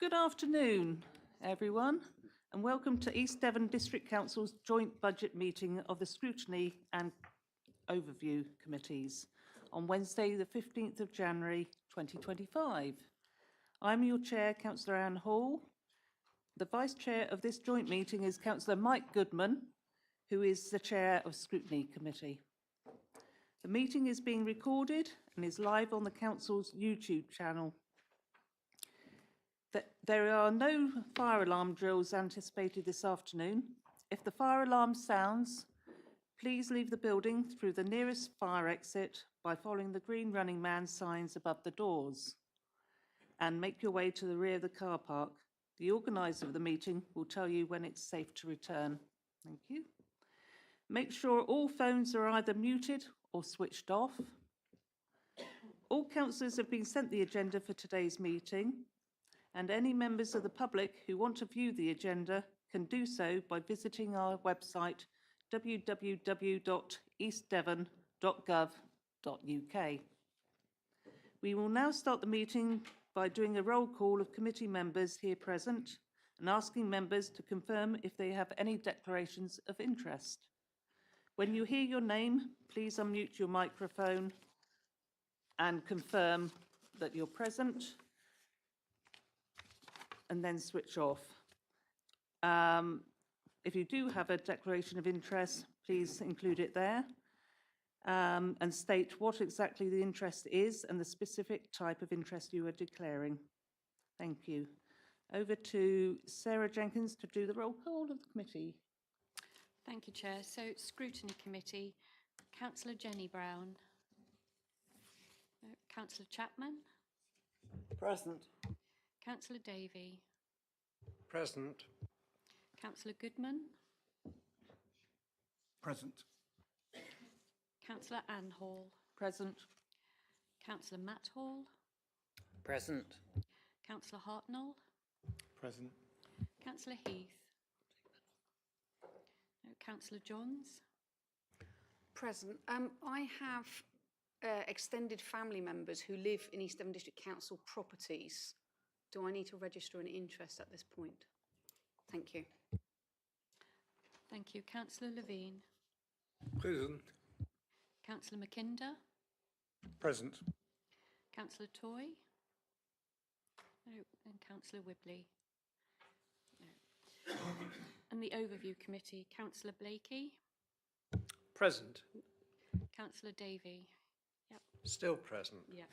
Good afternoon, everyone, and welcome to East Devon District Council's joint budget meeting of the Scrutiny and Overview Committees on Wednesday, the 15th of January 2025. I'm your chair, Councillor Anne Hall. The vice chair of this joint meeting is Councillor Mike Goodman, who is the chair of Scrutiny Committee. The meeting is being recorded and is live on the Council's YouTube channel. There are no fire alarm drills anticipated this afternoon. If the fire alarm sounds, please leave the building through the nearest fire exit by following the green running man signs above the doors and make your way to the rear of the car park. The organiser of the meeting will tell you when it's safe to return. Thank you. Make sure all phones are either muted or switched off. All councillors have been sent the agenda for today's meeting, and any members of the public who want to view the agenda can do so by visiting our website www.eastdevon.gov.uk. We will now start the meeting by doing a roll call of committee members here present and asking members to confirm if they have any declarations of interest. When you hear your name, please unmute your microphone and confirm that you're present, and then switch off. If you do have a declaration of interest, please include it there and state what exactly the interest is and the specific type of interest you are declaring. Thank you. Over to Sarah Jenkins to do the roll call of the committee. Thank you, Chair. So, Scrutiny Committee, Councillor Jenny Brown. Councillor Chapman. Present. Councillor Davey. Present. Councillor Goodman. Present. Councillor Anne Hall. Present. Councillor Matt Hall. Present. Councillor Hartnell. Present. Councillor Heath. Councillor Johns. Present. I have extended family members who live in East Devon District Council properties. Do I need to register an interest at this point? Thank you. Thank you. Councillor Levine. Present. Councillor McKinder. Present. Councillor Toy. No. And Councillor Wibley. No. And the Overview Committee, Councillor Blakey. Present. Councillor Davey. Yep. Still present. Yep.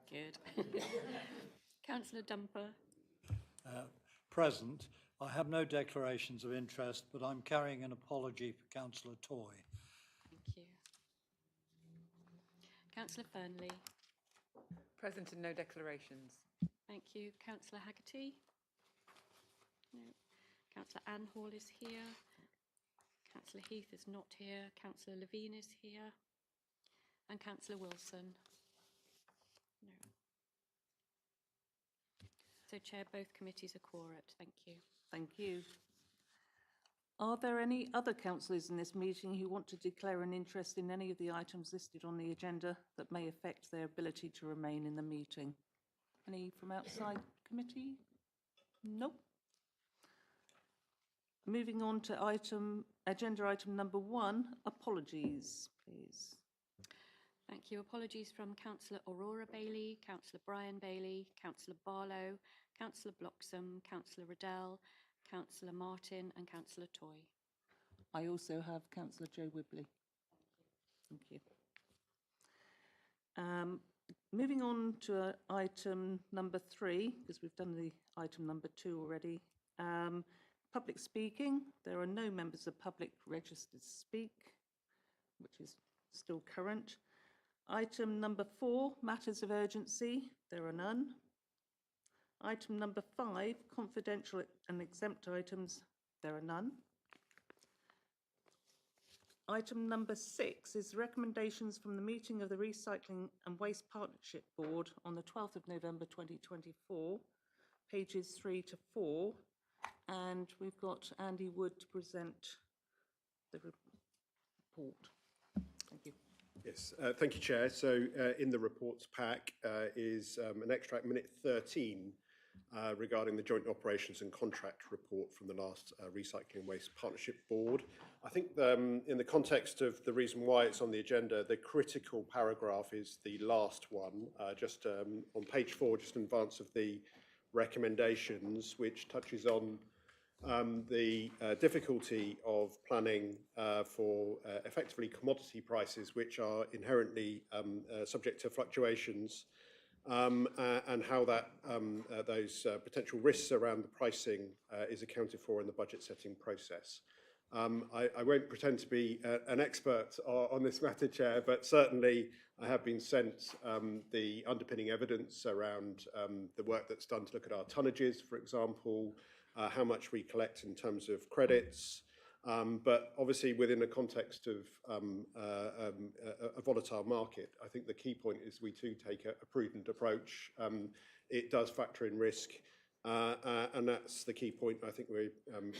Good. Councillor Dumper. Present. I have no declarations of interest, but I'm carrying an apology for Councillor Toy. Thank you. Councillor Fernley. Present and no declarations. Thank you. Councillor Haggerty. No. Councillor Anne Hall is here. Councillor Heath is not here. Councillor Levine is here. And Councillor Wilson. No. So, Chair, both committees are quorate. Thank you. Thank you. Are there any other councillors in this meeting who want to declare an interest in any of the items listed on the agenda that may affect their ability to remain in the meeting? Any from outside committee? Nope. Moving on to agenda item number 1, apologies, please. Thank you. Apologies from Councillor Aurora Bailey, Councillor Brian Bailey, Councillor Barlow, Councillor Bloxham, Councillor Riddell, Councillor Martin and Councillor Toy. I also have Councillor Joe Wibley. Thank you. Moving on to item number 3, because we've done the item number 2 already. Public speaking. There are no members of public registered to speak, which is still current. Item number 4, matters of urgency. There are none. Item number 5, confidential and exempt items. There are none. Item number 6 is recommendations from the meeting of the Recycling and Waste Partnership Board on the 12th of November 2024, pages 3 to 4. And we've got Andy Wood to present the report. Thank you. Yes, thank you, Chair. So in the reports pack is an extract, minute 13, regarding the Joint Operations and Contract report from the last Recycling and Waste Partnership Board. I think in the context of the reason why it's on the agenda, the critical paragraph is the last one, just on page 4, just in advance of the recommendations, which touches on the difficulty of planning for effectively commodity prices, which are inherently subject to fluctuations, and how that those potential risks around the pricing is accounted for in the budget setting process. I won't pretend to be an expert on this matter, Chair, but certainly I have been sent the underpinning evidence around the work that's done to look at our tonnages, for example, how much we collect in terms of credits, but obviously within the context of a volatile market, I think the key point is we do take a prudent approach. It does factor in risk, and that's the key point. I think we,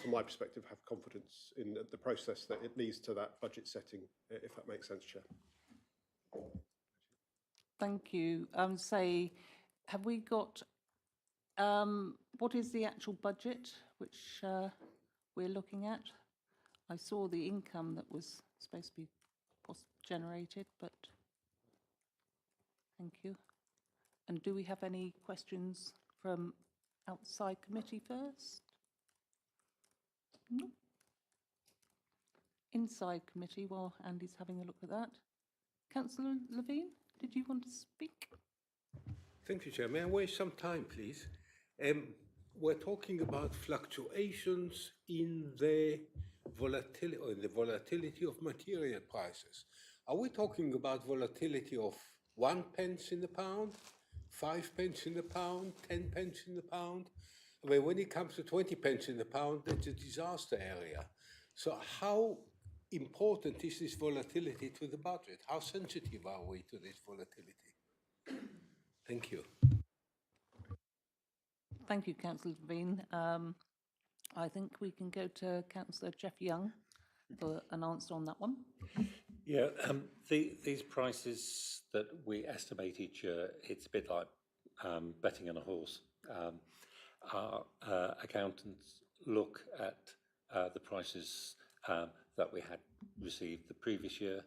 from my perspective, have confidence in the process that it leads to that budget setting, if that makes sense, Chair. Thank you. Have we got, what is the actual budget which we're looking at? I saw the income that was supposed to be generated, but thank you. And do we have any questions from outside committee first? No. Inside committee, while Andy's having a look at that. Councillor Levine, did you want to speak? Thank you, Chair. May I waste some time, please? We're talking about fluctuations in the volatility of material prices. Are we talking about volatility of 1 pence in the pound, 5 pence in the pound, 10 pence in the pound? I mean, when it comes to 20 pence in the pound, that's a disaster area. So how important is this volatility to the budget? How sensitive are we to this volatility? Thank you. Thank you, Councillor Levine. I think we can go to Councillor Jeff Young for an answer on that one. Yeah, these prices that we estimate each year, it's a bit like betting on a horse. Our accountants look at the prices that we had received the previous year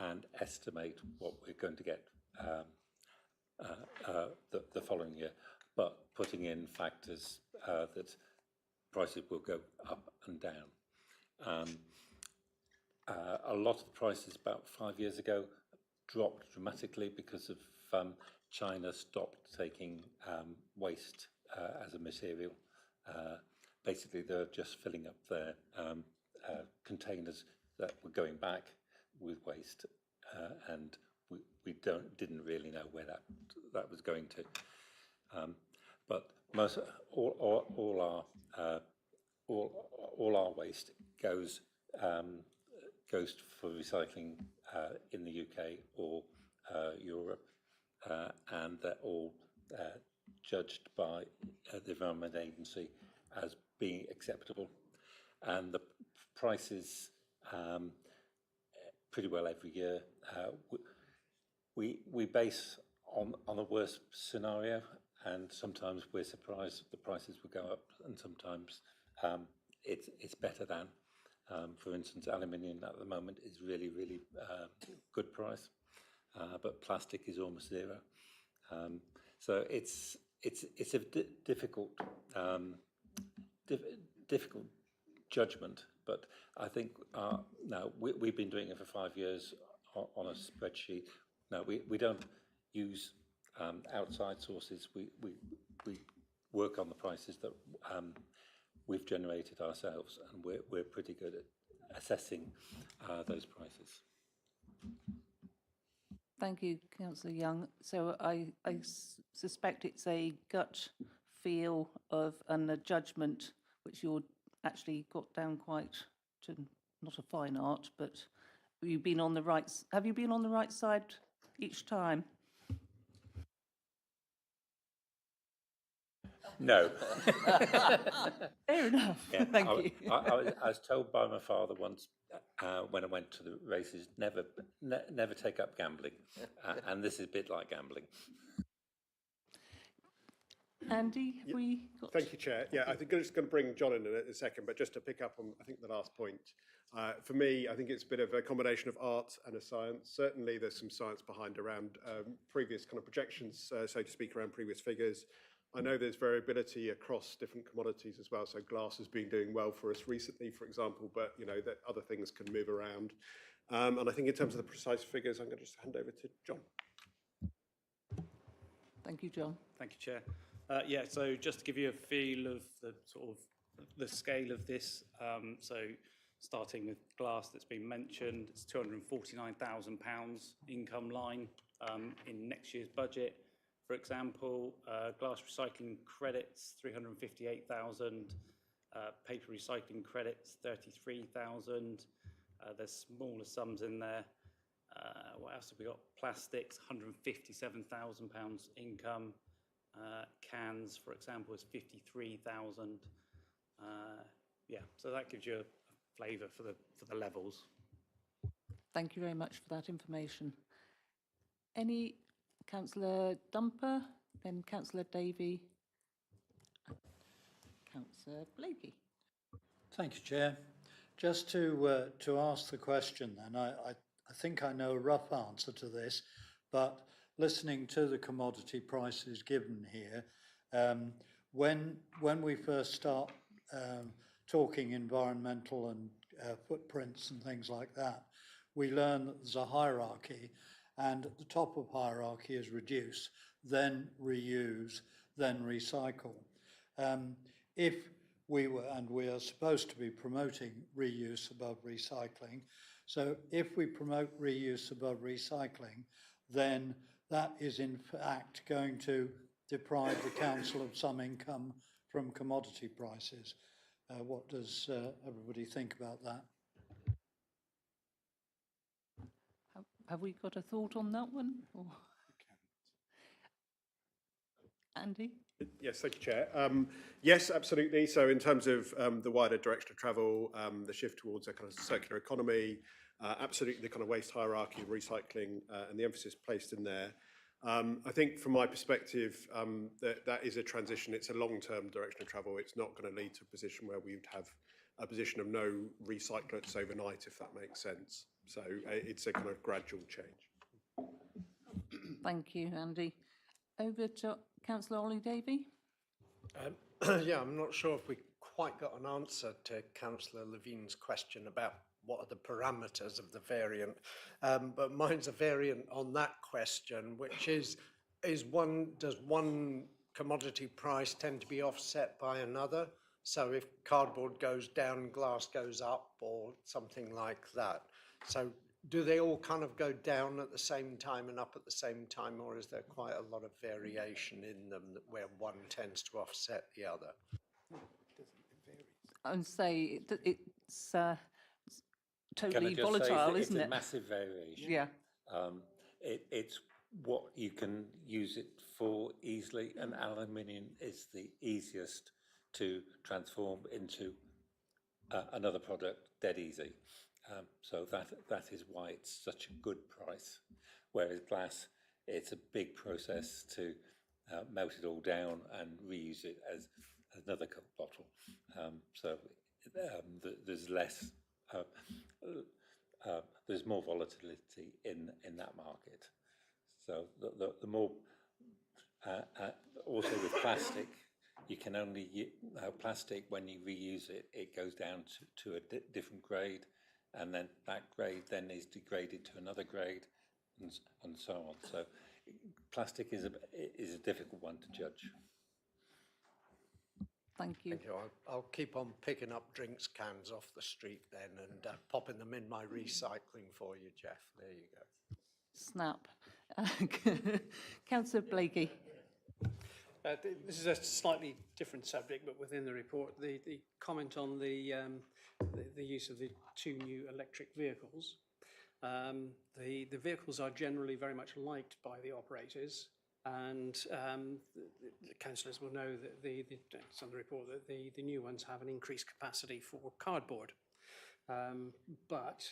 and estimate what we're going to get the following year, but putting in factors that prices will go up and down. A lot of the prices about 5 years ago dropped dramatically because of China stopped taking waste as a material. Basically, they're just filling up their containers that were going back with waste, and we didn't really know where that was going to. But all our waste goes for recycling in the UK or Europe, and they're all judged by the Environment Agency as being acceptable, and the prices pretty well every year. We base on the worst scenario, and sometimes we're surprised that the prices will go up, and sometimes it's better than. For instance, aluminium at the moment is really good price, but plastic is almost zero. So it's a difficult judgment. But I think now we've been doing it for 5 years on a spreadsheet. No, we don't use outside sources. We work on the prices that we've generated ourselves, and we're pretty good at assessing those prices. Thank you, Councillor Young. So I suspect it's a gut feel of and a judgment which you're actually got down quite to not a fine art, but have you been on the right side each time? No. Fair enough. Yeah, Thank you. I was told by my father once when I went to the races, never take up gambling, and this is a bit like gambling. Andy, have we got... Thank you, Chair. Yeah, I think I'm just going to bring John in a second, but just to pick up on, I think, the last point. For me, I think it's a bit of a combination of art and a science. Certainly, there's some science behind around previous kind of projections, so to speak, around previous figures. I know there's variability across different commodities as well. So glass has been doing well for us recently, for example, but you know that other things can move around. And I think in terms of the precise figures, I'm going to just hand over to John. Thank you, John. Thank you, Chair. Yeah, so just to give you a feel of the sort of the scale of this, so starting with glass that's been mentioned, it's £249,000 income line in next year's budget. For example, glass recycling credits, 358,000, paper recycling credits, 33,000. There's smaller sums in there. What else have we got? Plastics, £157,000 income. Cans, for example, is 53,000. Yeah, so that gives you a flavour for the levels. Thank you very much for that information. Any Councillor Dumper, then Councillor Davey, Councillor Blakey. Thank you, Chair. Just to ask the question then, I think I know a rough answer to this, but listening to the commodity prices given here, when we first start talking environmental and footprints and things like that, we learn that there's a hierarchy, and at the top of hierarchy is reduce, then reuse, then recycle. If we were, and we are supposed to be promoting reuse above recycling, so if we promote reuse above recycling, then that is in fact going to deprive the council of some income from commodity prices. What does everybody think about that? Have we got a thought on that one? Or... Andy? Yes, thank you, Chair. Yes, absolutely. So in terms of the wider direction of travel, the shift towards a kind of circular economy, absolutely the kind of waste hierarchy, recycling, and the emphasis placed in there. I think from my perspective, that is a transition. It's a long-term direction of travel. It's not going to lead to a position where we would have a position of no recyclates overnight, if that makes sense. So it's a kind of gradual change. Thank you, Andy. Over to Councillor Ollie Davey. Yeah, I'm not sure if we quite got an answer to Councillor Levine's question about what are the parameters of the variant, but mine's a variant on that question, which is does one commodity price tend to be offset by another? So if cardboard goes down, glass goes up, or something like that. So do they all kind of go down at the same time and up at the same time, or is there quite a lot of variation in them where one tends to offset the other? I would say it's Can I totally just say volatile, it's isn't a it? massive variation. Yeah. It's what you can use it for easily, and aluminium is the easiest to transform into another product dead easy. So that is why it's such a good price. Whereas glass, it's a big process to melt it all down and reuse it as another Coke bottle. So there's less, there's more volatility in that market. So the more, also with plastic, you can only, plastic, when you reuse it, it goes down to a different grade, and then that grade then is degraded to another grade, and so on. So plastic is a difficult one to judge. Thank you. Thank you. I'll keep on picking up drinks cans off the street then and popping them in my recycling for you, Jeff. There you go. Snap. Councillor Blakey. This is a slightly different subject, but within the report, the comment on the use of the 2 new electric vehicles. The vehicles are generally very much liked by the operators. And the councillors will know that it's on the report that the new ones have an increased capacity for cardboard. But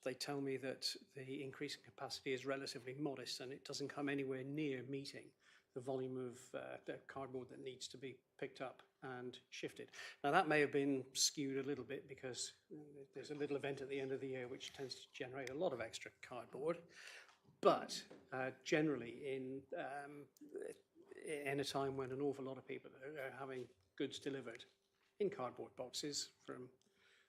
they tell me that the increase in capacity is relatively modest and it doesn't come anywhere near meeting the volume of the cardboard that needs to be picked up and shifted. Now that may have been skewed a little bit because there's a little event at the end of the year which tends to generate a lot of extra cardboard. But generally in a time when an awful lot of people are having goods delivered in cardboard boxes from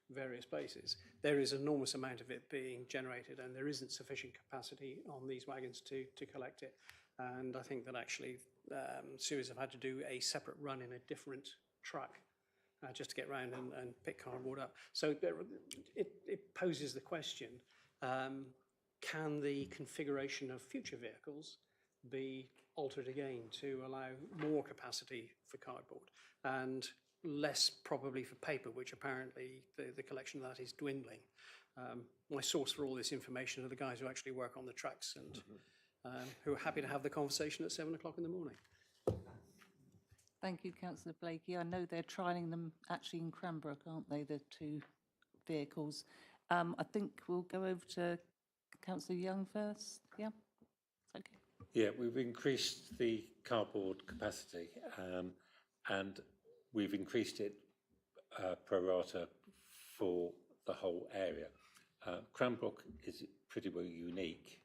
various places, there is an enormous amount of it being generated and there isn't sufficient capacity on these wagons to collect it. And I think that actually Suez have had to do a separate run in a different truck just to get around and pick cardboard up. So it poses the question, can the configuration of future vehicles be altered again to allow more capacity for cardboard and less probably for paper, which apparently the collection of that is dwindling. My source for all this information are the guys who actually work on the trucks and who are happy to have the conversation at 7 o'clock in the morning. Thank you, Councillor Blakey. I know they're trialling them actually in Cranbrook, aren't they, the two vehicles? I think we'll go over to Councillor Young first. Yeah, okay. Yeah, we've increased the cardboard capacity and we've increased it pro rata for the whole area. Cranbrook is pretty well unique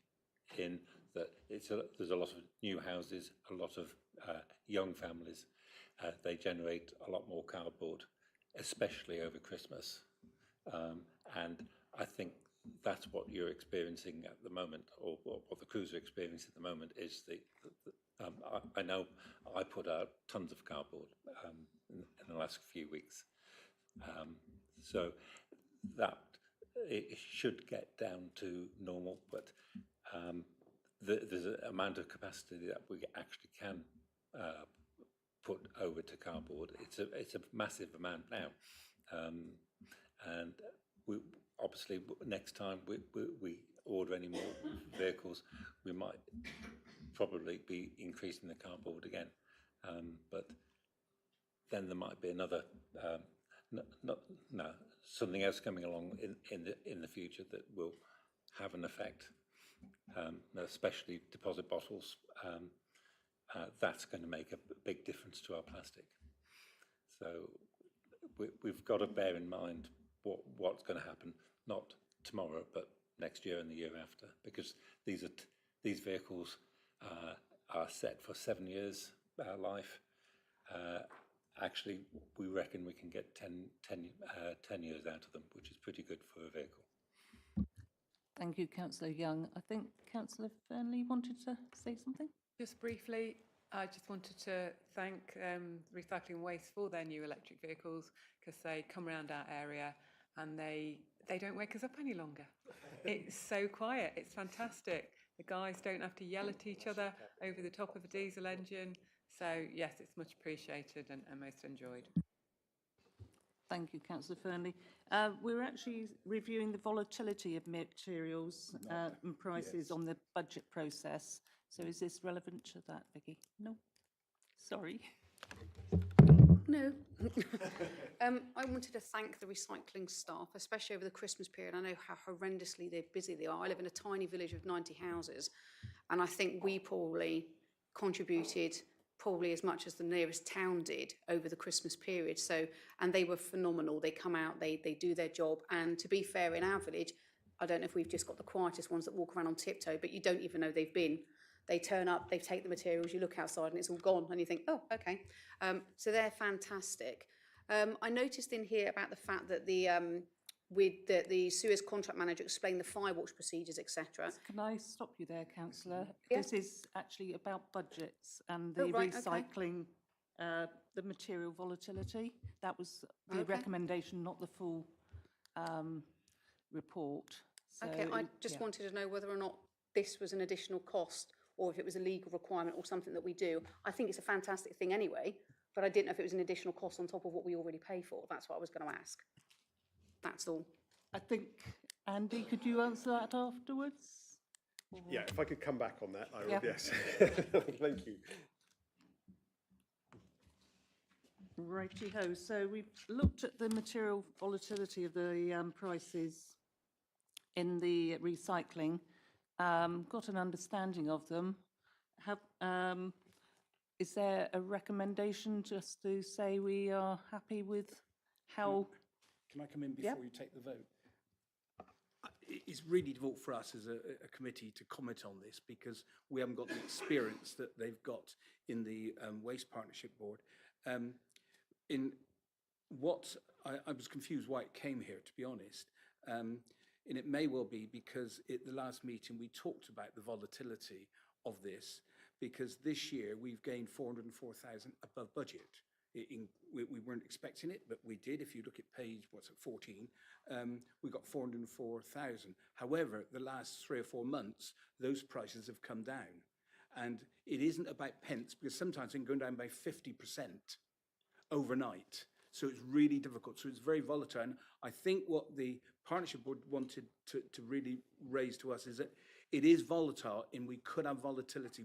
in that there's a lot of new houses, a lot of young families. They generate a lot more cardboard, especially over Christmas. And I think that's what you're experiencing at the moment, or what the crews are experiencing at the moment, is I know I put out tons of cardboard in the last few weeks. So that it should get down to normal, but there's an amount of capacity that we actually can put over to cardboard. It's a massive amount now, and we obviously next time we order any more vehicles, we might probably be increasing the cardboard again, but then there might be another something else coming along in the future that will have an effect, especially deposit bottles. That's going to make a big difference to our plastic. So we've got to bear in mind what's going to happen, not tomorrow, but next year and the year after, because these vehicles are set for 7 years life. Actually, we reckon we can get 10 years out of them, which is pretty good for a vehicle. Thank you, Councillor Young. I think Councillor Fernley wanted to say something. Just briefly, I just wanted to thank Recycling Waste for their new electric vehicles, because they come around our area and they don't wake us up any longer. It's so quiet. It's fantastic. The guys don't have to yell at each other over the top of a diesel engine. So yes, it's much appreciated and most enjoyed. Thank you, Councillor Fernley. We're actually reviewing the volatility of materials and prices on the budget process. So is this relevant to that, Vicky? No? Sorry. No. I wanted to thank the recycling staff, especially over the Christmas period. I know how horrendously busy they are. I live in a tiny village of 90 houses, and I think we probably contributed as much as the nearest town did over the Christmas period. So, and they were phenomenal. They come out, they do their job. And to be fair, in our village, I don't know if we've just got the quietest ones that walk around on tiptoe, but you don't even know they've been. They turn up, they take the materials, you look outside and it's all gone and you think, oh, okay. So they're fantastic. I noticed in here about the fact that the Suez contract manager explained the firewatch procedures, etc. Can I stop you there, Councillor? Yeah. This is actually about budgets and the recycling, the material volatility. That was the recommendation, not the full report. So, okay, I just wanted to know whether or not this was an additional cost or if it was a legal requirement or something that we do. I think it's a fantastic thing anyway, but I didn't know if it was an additional cost on top of what we already pay for. That's what I was going to ask. That's all. I think, Andy, could you answer that afterwards? Yeah, if I could come back on that, I would, Yeah. yes. Thank you. Righty-ho, so we've looked at the material volatility of the prices in the recycling, got an understanding of them. Is there a recommendation just to say we are happy with how? Can I come in Yep. before you take the vote? It's really difficult for us as a committee to comment on this because we haven't got the experience that they've got in the Waste Partnership Board. In what I was confused why it came here, to be honest. And it may well be because at the last meeting we talked about the volatility of this, because this year we've gained 404,000 above budget. We weren't expecting it, but we did. If you look at page, 14, we got 404,000. However, the last 3 or 4 months, those prices have come down. And it isn't about pence, because sometimes they can go down by 50% overnight. So it's really difficult. So it's very volatile. And I think what the partnership board wanted to really raise to us is that it is volatile and we could have volatility.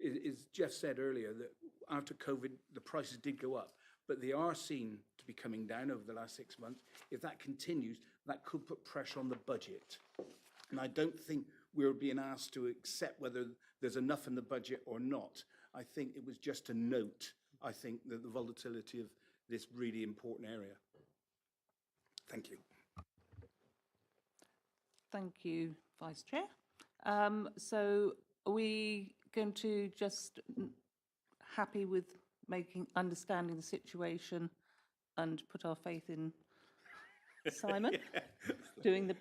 As Jeff said earlier, that after COVID, the prices did go up, but they are seen to be coming down over the last 6 months. If that continues, that could put pressure on the budget. And I don't think we're being asked to accept whether there's enough in the budget or not. I think it was just a note, I think, that the volatility of this really important area. Thank you. Thank you, Vice Chair. So are we going to just happy with understanding the situation and put our faith in Simon doing the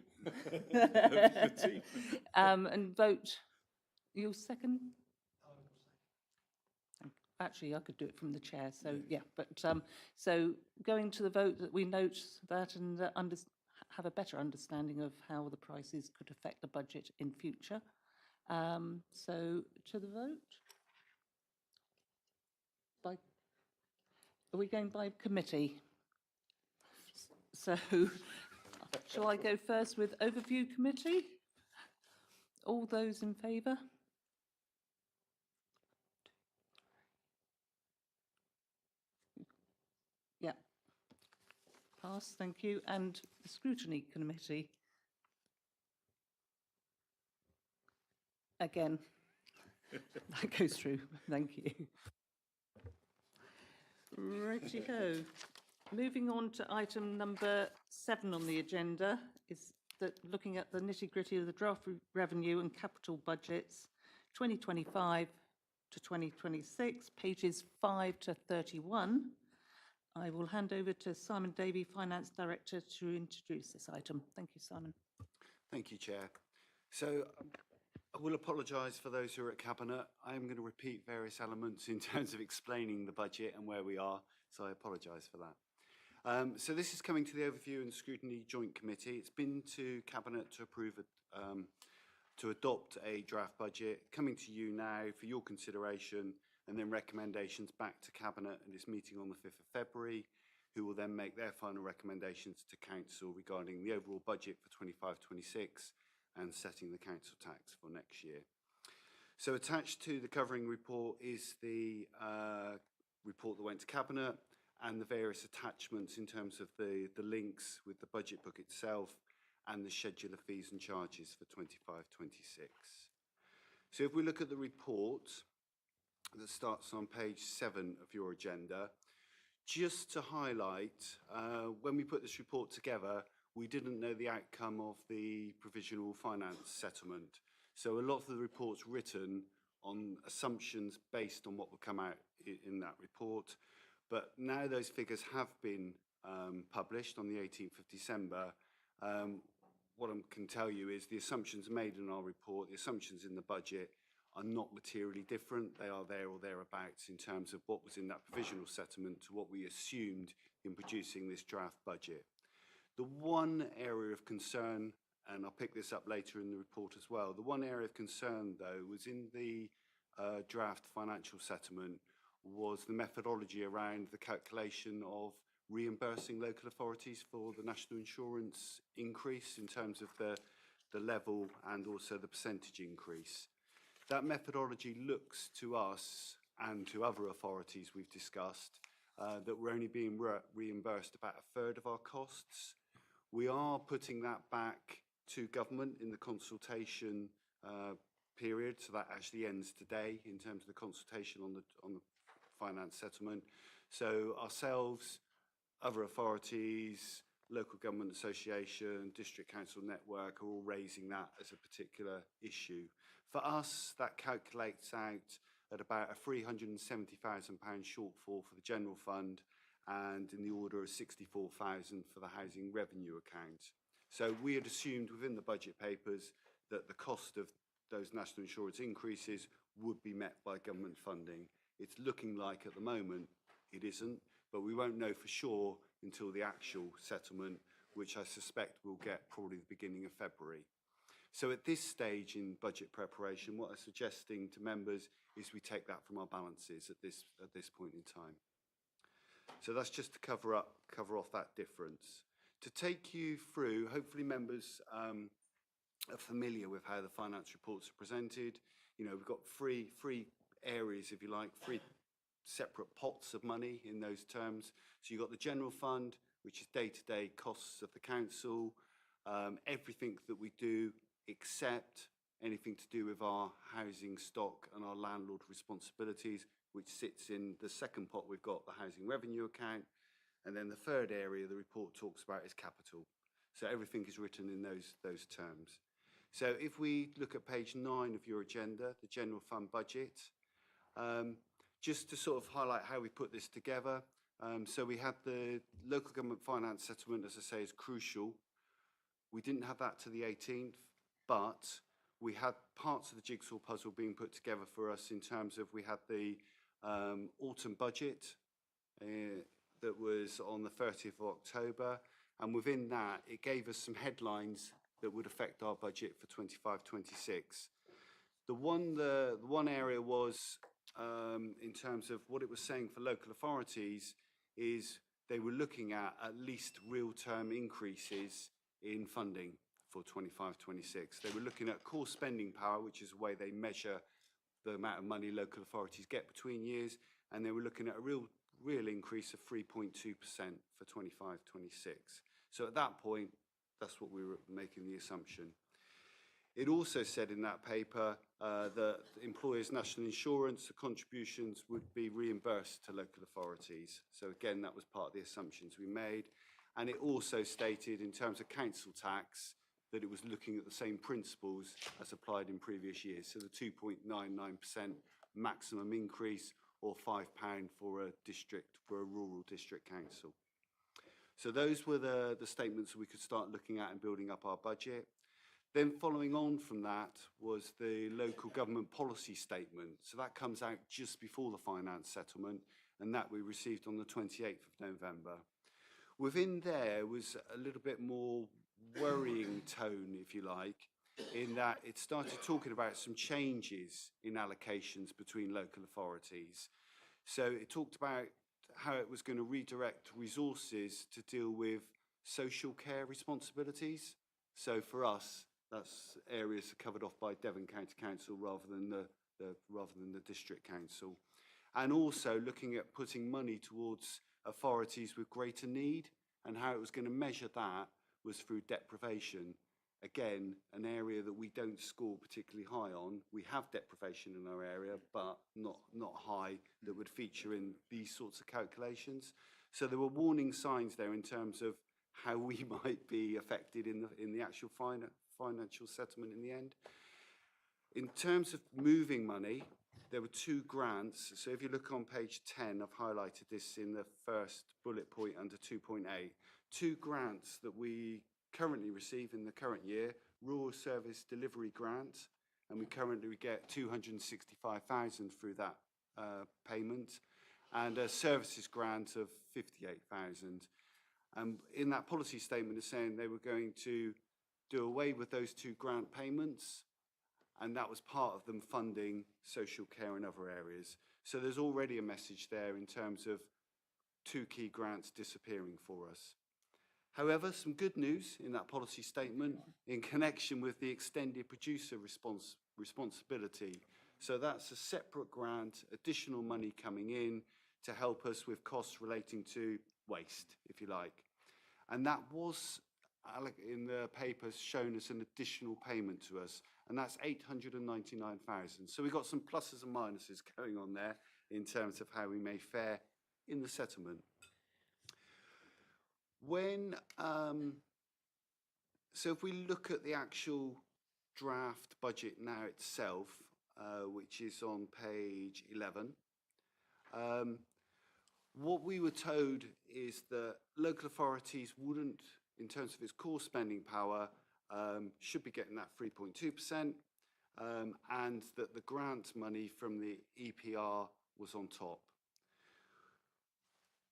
and vote? You'll second? Actually, I could do it from the chair, so yeah. But so going to the vote, that we note that and have a better understanding of how the prices could affect the budget in future. So to the vote. Are we going by committee? So shall I go first with overview committee? All those in favour? Yeah. Pass, thank you. And the scrutiny committee? Again, that goes through. Thank you. Righty-ho. Moving on to item number 7 on the agenda is looking at the nitty-gritty of the draft revenue and capital budgets 2025 to 2026, pages 5 to 31. I will hand over to Simon Davey, Finance Director, to introduce this item. Thank you, Simon. Thank you, Chair. So I will apologise for those who are at Cabinet. I am going to repeat various elements in terms of explaining the budget and where we are, so I apologise for that. So this is coming to the Overview and Scrutiny Joint Committee. It's been to Cabinet to approve to adopt a draft budget, coming to you now for your consideration, and then recommendations back to Cabinet at this meeting on the 5th of February, who will then make their final recommendations to Council regarding the overall budget for 25-26 and setting the Council tax for next year. So attached to the covering report is the report that went to Cabinet and the various attachments in terms of the links with the budget book itself and the schedule of fees and charges for 25-26. So if we look at the report that starts on page 7 of your agenda, just to highlight, when we put this report together, we didn't know the outcome of the provisional finance settlement. So a lot of the report's written on assumptions based on what will come out in that report. But now those figures have been published on the 18th of December. What I can tell you is the assumptions made in our report, the assumptions in the budget are not materially different. They are there or thereabouts in terms of what was in that provisional settlement to what we assumed in producing this draft budget. The one area of concern, and I'll pick this up later in the report as well, the one area of concern though was in the draft financial settlement was the methodology around the calculation of reimbursing local authorities for the national insurance increase in terms of the the level and also the percentage increase. That methodology looks to us and to other authorities we've discussed that we're only being reimbursed about a third of our costs. We are putting that back to government in the consultation period, so that actually ends today in terms of the consultation on the finance settlement. So ourselves, other authorities, local government association, district council network are all raising that as a particular issue. For us, that calculates out at about a £370,000 shortfall for the general fund and in the order of 64,000 for the housing revenue account. So we had assumed within the budget papers that the cost of those national insurance increases would be met by government funding. It's looking like at the moment it isn't, but we won't know for sure until the actual settlement, which I suspect we'll get probably the beginning of February. So at this stage in budget preparation, what I'm suggesting to members is we take that from our balances at this point in time. So that's just to cover off that difference. To take you through, hopefully members are familiar with how the finance reports are presented. You know, we've got three areas, if you like, three separate pots of money in those terms. So you've got the general fund, which is day-to-day costs of the council, everything that we do except anything to do with our housing stock and our landlord responsibilities, which sits in the second pot. We've got the housing revenue account, and then the third area the report talks about is capital. So everything is written in those terms. So if we look at page 9 of your agenda, the general fund budget, just to sort of highlight how we put this together. So we had the local government finance settlement, as I say, is crucial. We didn't have that to the 18th, but we had parts of the jigsaw puzzle being put together for us in terms of we had the autumn budget that was on the 30th of October. And within that, it gave us some headlines that would affect our budget for 25-26. The one area was, in terms of what it was saying for local authorities, is they were looking at least real-term increases in funding for 25-26. They were looking at core spending power, which is the way they measure the amount of money local authorities get between years, and they were looking at a real increase of 3.2% for 25-26. So at that point, that's what we were making the assumption. It also said in that paper that employers' national insurance, the contributions would be reimbursed to local authorities. So again, that was part of the assumptions we made. And it also stated in terms of council tax that it was looking at the same principles as applied in previous years. So the 2.99% maximum increase, or £5 for a rural district council. So those were the statements we could start looking at and building up our budget. Then following on from that was the local government policy statement. So that comes out just before the finance settlement, and that we received on the 28th of November. Within there was a little bit more worrying tone, if you like, in that it started talking about some changes in allocations between local authorities. So it talked about how it was going to redirect resources to deal with social care responsibilities. So for us, that's areas covered off by Devon County Council rather than the district council. And also looking at putting money towards authorities with greater need, and how it was going to measure that was through deprivation. Again, an area that we don't score particularly high on. We have deprivation in our area, but not high that would feature in these sorts of calculations. So there were warning signs there in terms of how we might be affected in the actual financial settlement in the end. In terms of moving money, there were 2 grants. So if you look on page 10, I've highlighted this in the first bullet point under 2.8. 2 grants that we currently receive in the current year: Rural Service Delivery Grant, and we currently get 265,000 through that payment, and a Services Grant of 58,000. And in that policy statement is saying they were going to do away with those 2 grant payments, and that was part of them funding social care in other areas. So there's already a message there in terms of 2 key grants disappearing for us. However, some good news in that policy statement in connection with the extended producer responsibility. So that's a separate grant, additional money coming in to help us with costs relating to waste, if you like. And that was, in the papers, shown as an additional payment to us, and that's 899,000. So we've got some pluses and minuses going on there in terms of how we may fare in the settlement. So if we look at the actual draft budget now itself, which is on page 11, what we were told is that local authorities wouldn't, in terms of its core spending power, should be getting that 3.2%, and that the grant money from the EPR was on top.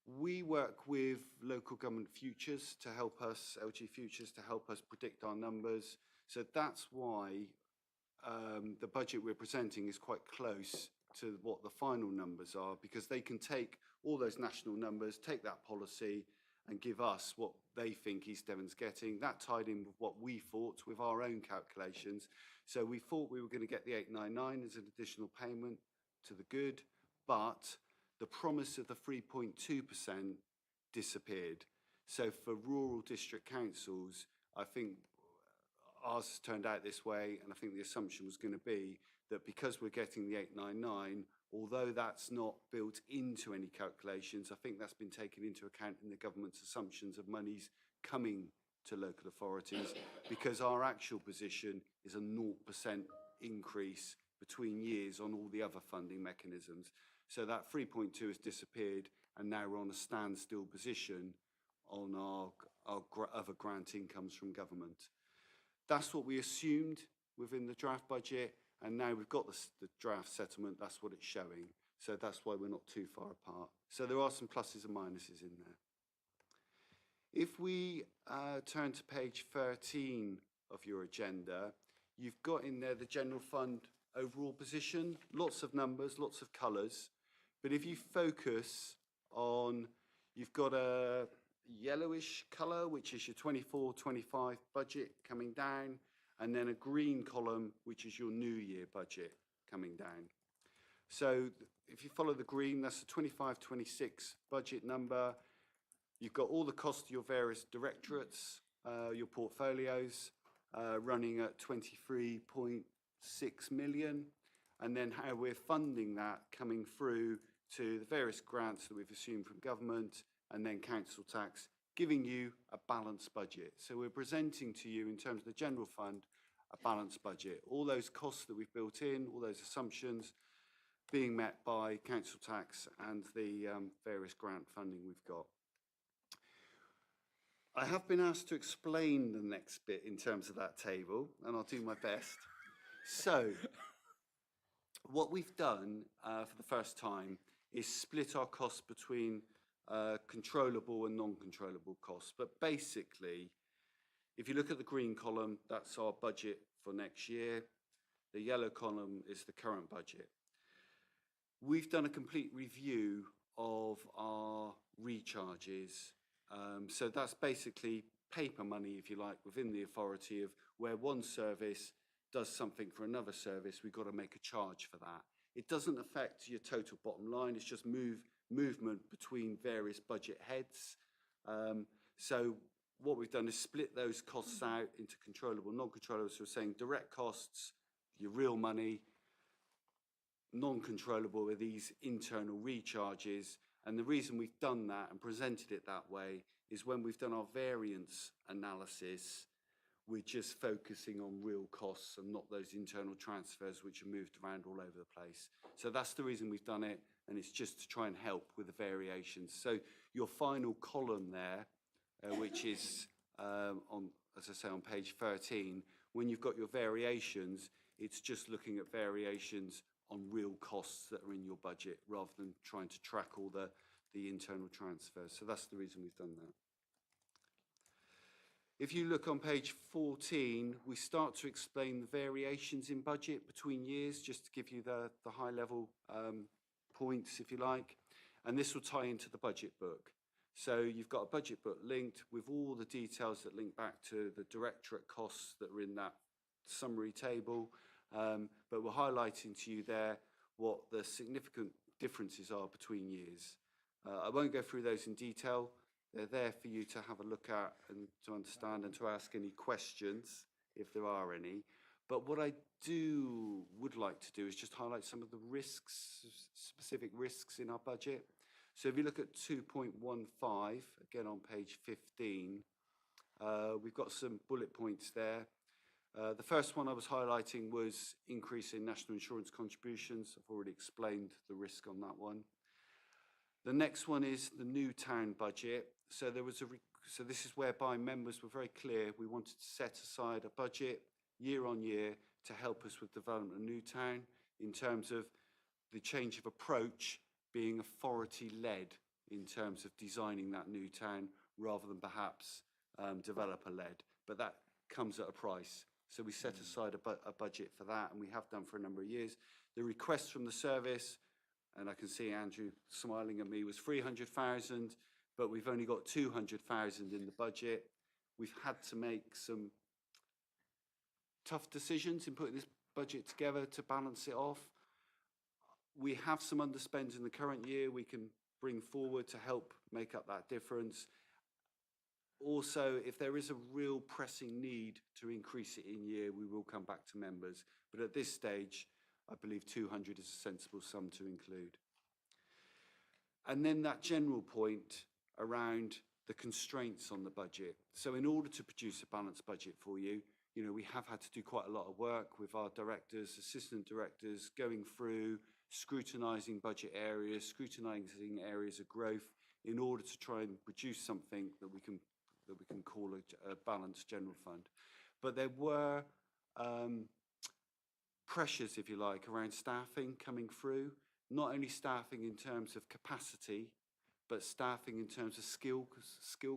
We work with local government futures to help us, LG Futures, to help us predict our numbers. So that's why the budget we're presenting is quite close to what the final numbers are, because they can take all those national numbers, take that policy and give us what they think East Devon's getting. That tied in with what we thought with our own calculations. So we thought we were going to get the 899 as an additional payment to the good, but the promise of the 3.2% disappeared. So for rural district councils, I think ours has turned out this way, and I think the assumption was going to be that because we're getting the 899, although that's not built into any calculations, I think that's been taken into account in the government's assumptions of monies coming to local authorities, because our actual position is a 0% increase between years on all the other funding mechanisms. So that 3.2 has disappeared, and now we're on a standstill position on our other grant incomes from government. That's what we assumed within the draft budget, and now we've got the draft settlement, that's what it's showing. So that's why we're not too far apart. So there are some pluses and minuses in there. If we turn to page 13 of your agenda, you've got in there the general fund overall position, lots of numbers, lots of colours. But if you focus on, you've got a yellowish colour, which is your 24-25 budget coming down, and then a green column, which is your new year budget coming down. So if you follow the green, that's the 25-26 budget number. You've got all the costs of your various directorates, your portfolios, running at 23.6 million, and then how we're funding that coming through to the various grants that we've assumed from government and then council tax, giving you a balanced budget. So we're presenting to you, in terms of the general fund, a balanced budget. All those costs that we've built in, all those assumptions being met by council tax and the various grant funding we've got. I have been asked to explain the next bit in terms of that table, and I'll do my best. So, what we've done for the first time is split our costs between controllable and non-controllable costs. But basically, if you look at the green column, that's our budget for next year. The yellow column is the current budget. We've done a complete review of our recharges. So that's basically paper money, if you like, within the authority of where one service does something for another service, we've got to make a charge for that. It doesn't affect your total bottom line, it's just movement between various budget heads. So what we've done is split those costs out into controllable, non-controllable. So we're saying direct costs, your real money, non-controllable are these internal recharges. And the reason we've done that and presented it that way is when we've done our variance analysis, we're just focusing on real costs and not those internal transfers which are moved around all over the place. So that's the reason we've done it, and it's just to try and help with the variations. So your final column there, which is on, as I say, on page 13, when you've got your variations, it's just looking at variations on real costs that are in your budget rather than trying to track all the internal transfers. So that's the reason we've done that. If you look on page 14, we start to explain the variations in budget between years, just to give you the high level points, if you like. And this will tie into the budget book. So you've got a budget book linked with all the details that link back to the directorate costs that are in that summary table. But we're highlighting to you there what the significant differences are between years. I won't go through those in detail. They're there for you to have a look at and to understand and to ask any questions if there are any. But what I would like to do is just highlight some of the risks, specific risks in our budget. So if you look at 2.15, again on page 15, we've got some bullet points there. The first one I was highlighting was increase in national insurance contributions. I've already explained the risk on that one. The next one is the new town budget. So this is whereby members were very clear we wanted to set aside a budget year on year to help us with development of Newtown in terms of the change of approach being authority-led in terms of designing that new town rather than perhaps developer-led. But that comes at a price. So we set aside a budget for that, and we have done for a number of years. The request from the service, and I can see Andrew smiling at me, was 300,000, but we've only got 200,000 in the budget. We've had to make some tough decisions in putting this budget together to balance it off. We have some underspends in the current year we can bring forward to help make up that difference. Also, if there is a real pressing need to increase it in year, we will come back to members. But at this stage, I believe 200 is a sensible sum to include. And then that general point around the constraints on the budget. So in order to produce a balanced budget for you, we have had to do quite a lot of work with our directors, assistant directors, going through, scrutinising budget areas, scrutinising areas of growth in order to try and produce something that we can call a balanced general fund. But there were pressures, if you like, around staffing coming through, not only staffing in terms of capacity, but staffing in terms of skill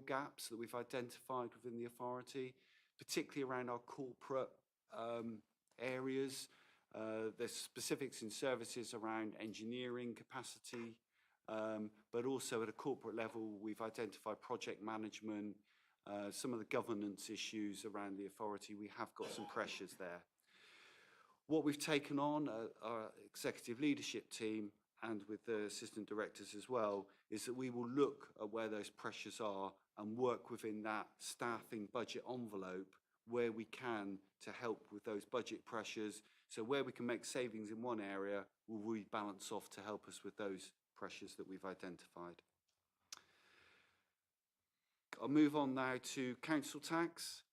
gaps that we've identified within the authority, particularly around our corporate areas. There's specifics in services around engineering capacity, but also at a corporate level, we've identified project management, some of the governance issues around the authority. We have got some pressures there. What we've taken on, our executive leadership team, and with the assistant directors as well, is that we will look at where those pressures are and work within that staffing budget envelope where we can to help with those budget pressures. So where we can make savings in one area, we'll rebalance off to help us with those pressures that we've identified. I'll move on now to council tax.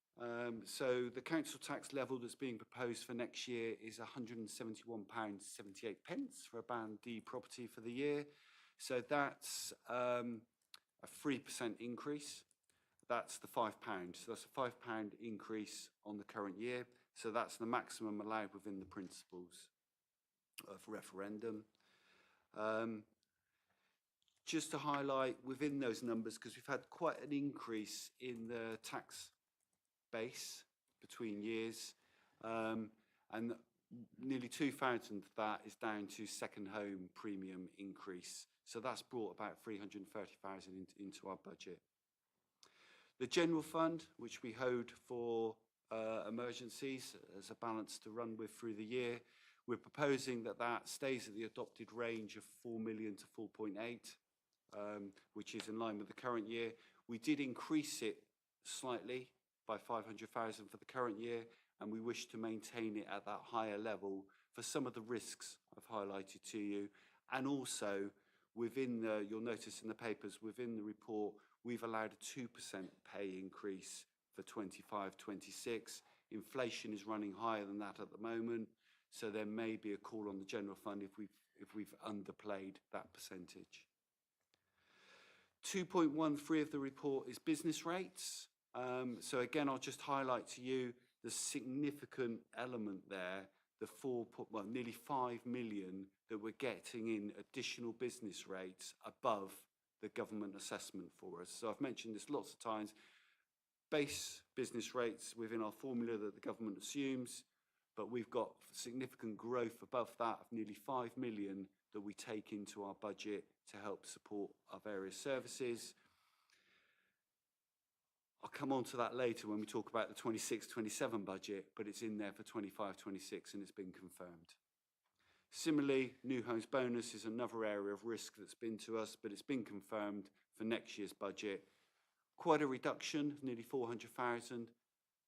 So the council tax level that's being proposed for next year is £171.78 for a Band D property for the year. So that's a 3% increase. That's the £5. So that's a £5 increase on the current year. So that's the maximum allowed within the principles of referendum. Just to highlight within those numbers, because we've had quite an increase in the tax base between years, and nearly 2,000 of that is down to second home premium increase. So that's brought about 330,000 into our budget. The general fund, which we hold for emergencies as a balance to run with through the year, we're proposing that that stays at the adopted range of 4 million to 4.8, which is in line with the current year. We did increase it slightly by 500,000 for the current year, and we wish to maintain it at that higher level for some of the risks I've highlighted to you. And also within you'll notice in the papers, within the report, we've allowed a 2% pay increase for 25-26. Inflation is running higher than that at the moment, so there may be a call on the general fund if we've underplayed that percentage. 2.13 of the report is business rates. So again, I'll just highlight to you the significant element there, the nearly 5 million that we're getting in additional business rates above the government assessment for us. So I've mentioned this lots of times. Base business rates within our formula that the government assumes, but we've got significant growth above that of nearly 5 million that we take into our budget to help support our various services. I'll come on to that later when we talk about the 26-27 budget, but it's in there for 25-26 and it's been confirmed. Similarly, new homes bonus is another area of risk that's been to us, but it's been confirmed for next year's budget. Quite a reduction, nearly 400,000,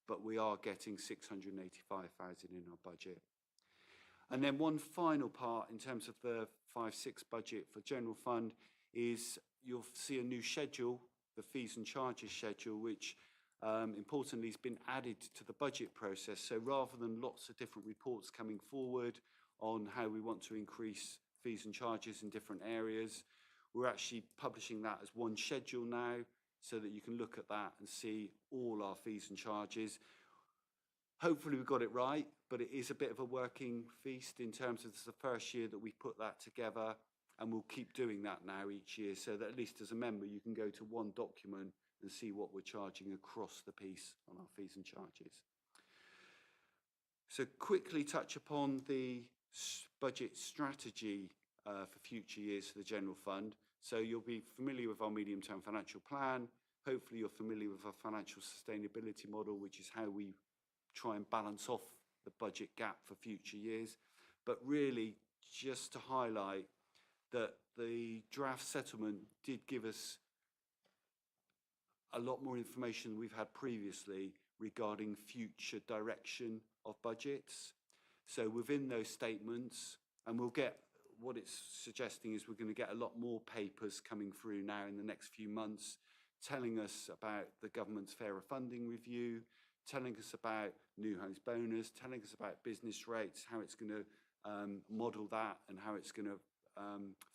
but we are getting 685,000 in our budget. And then one final part in terms of the 5-6 budget for general fund is you'll see a new schedule, the fees and charges schedule, which importantly has been added to the budget process. So rather than lots of different reports coming forward on how we want to increase fees and charges in different areas, we're actually publishing that as one schedule now so that you can look at that and see all our fees and charges. Hopefully we've got it right, but it is a bit of a working feast in terms of this is the first year that we've put that together, and we'll keep doing that now each year so that at least as a member you can go to one document and see what we're charging across the piece on our fees and charges. So quickly touch upon the budget strategy for future years for the general fund. So you'll be familiar with our medium-term financial plan. Hopefully you're familiar with our financial sustainability model, which is how we try and balance off the budget gap for future years. But really, just to highlight that the draft settlement did give us a lot more information than we've had previously regarding future direction of budgets. So within those statements, and we'll get, what it's suggesting is we're going to get a lot more papers coming through now in the next few months, telling us about the government's fairer funding review, telling us about new homes bonus, telling us about business rates, how it's going to model that and how it's going to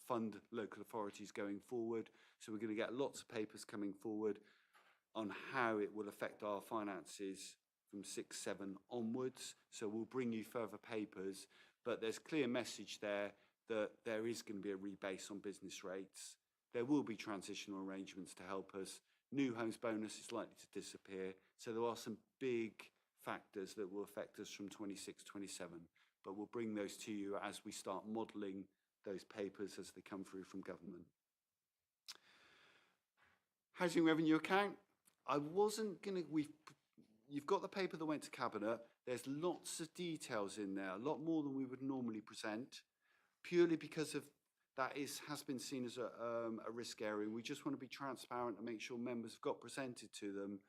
fund local authorities going forward. So we're going to get lots of papers coming forward on how it will affect our finances from 6-7 onwards. So we'll bring you further papers, but there's clear message there that there is going to be a rebase on business rates. There will be transitional arrangements to help us. New homes bonus is likely to disappear. So there are some big factors that will affect us from 26-27, but we'll bring those to you as we start modelling those papers as they come through from government. Housing revenue account. I wasn't going to, you've got the paper that went to Cabinet. There's lots of details in there, a lot more than we would normally present, purely because of that has been seen as a risk area. We just want to be transparent and make sure members have got presented to them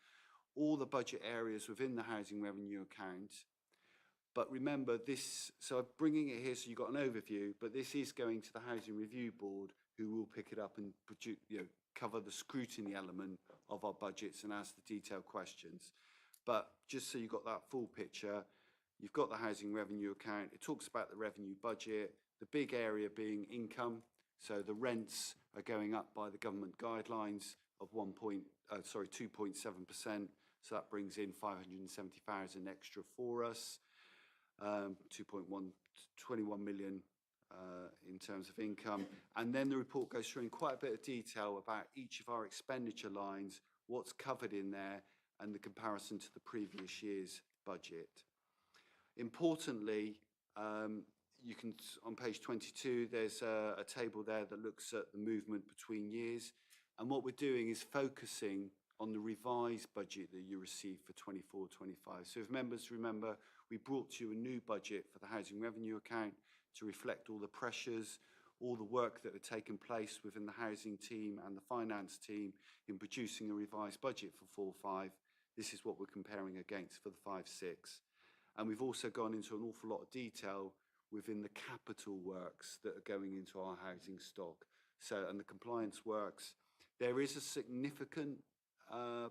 all the budget areas within the housing revenue account. But remember this, so I'm bringing it here so you've got an overview, but this is going to the Housing Review Board, who will pick it up and produce, cover the scrutiny element of our budgets and ask the detailed questions. But just so you've got that full picture, you've got the housing revenue account. It talks about the revenue budget, the big area being income. So the rents are going up by the government guidelines of 2.7%. So that brings in 570,000 extra for us. 21 million in terms of income. And then the report goes through in quite a bit of detail about each of our expenditure lines, what's covered in there, and the comparison to the previous year's budget. Importantly, you can, on page 22, there's a table there that looks at the movement between years. And what we're doing is focusing on the revised budget that you received for 24-25. So if members remember, we brought to you a new budget for the housing revenue account to reflect all the pressures, all the work that had taken place within the housing team and the finance team in producing a revised budget for 4-5. This is what we're comparing against for the 5-6. And we've also gone into an awful lot of detail within the capital works that are going into our housing stock. So, and the compliance works. There is a significant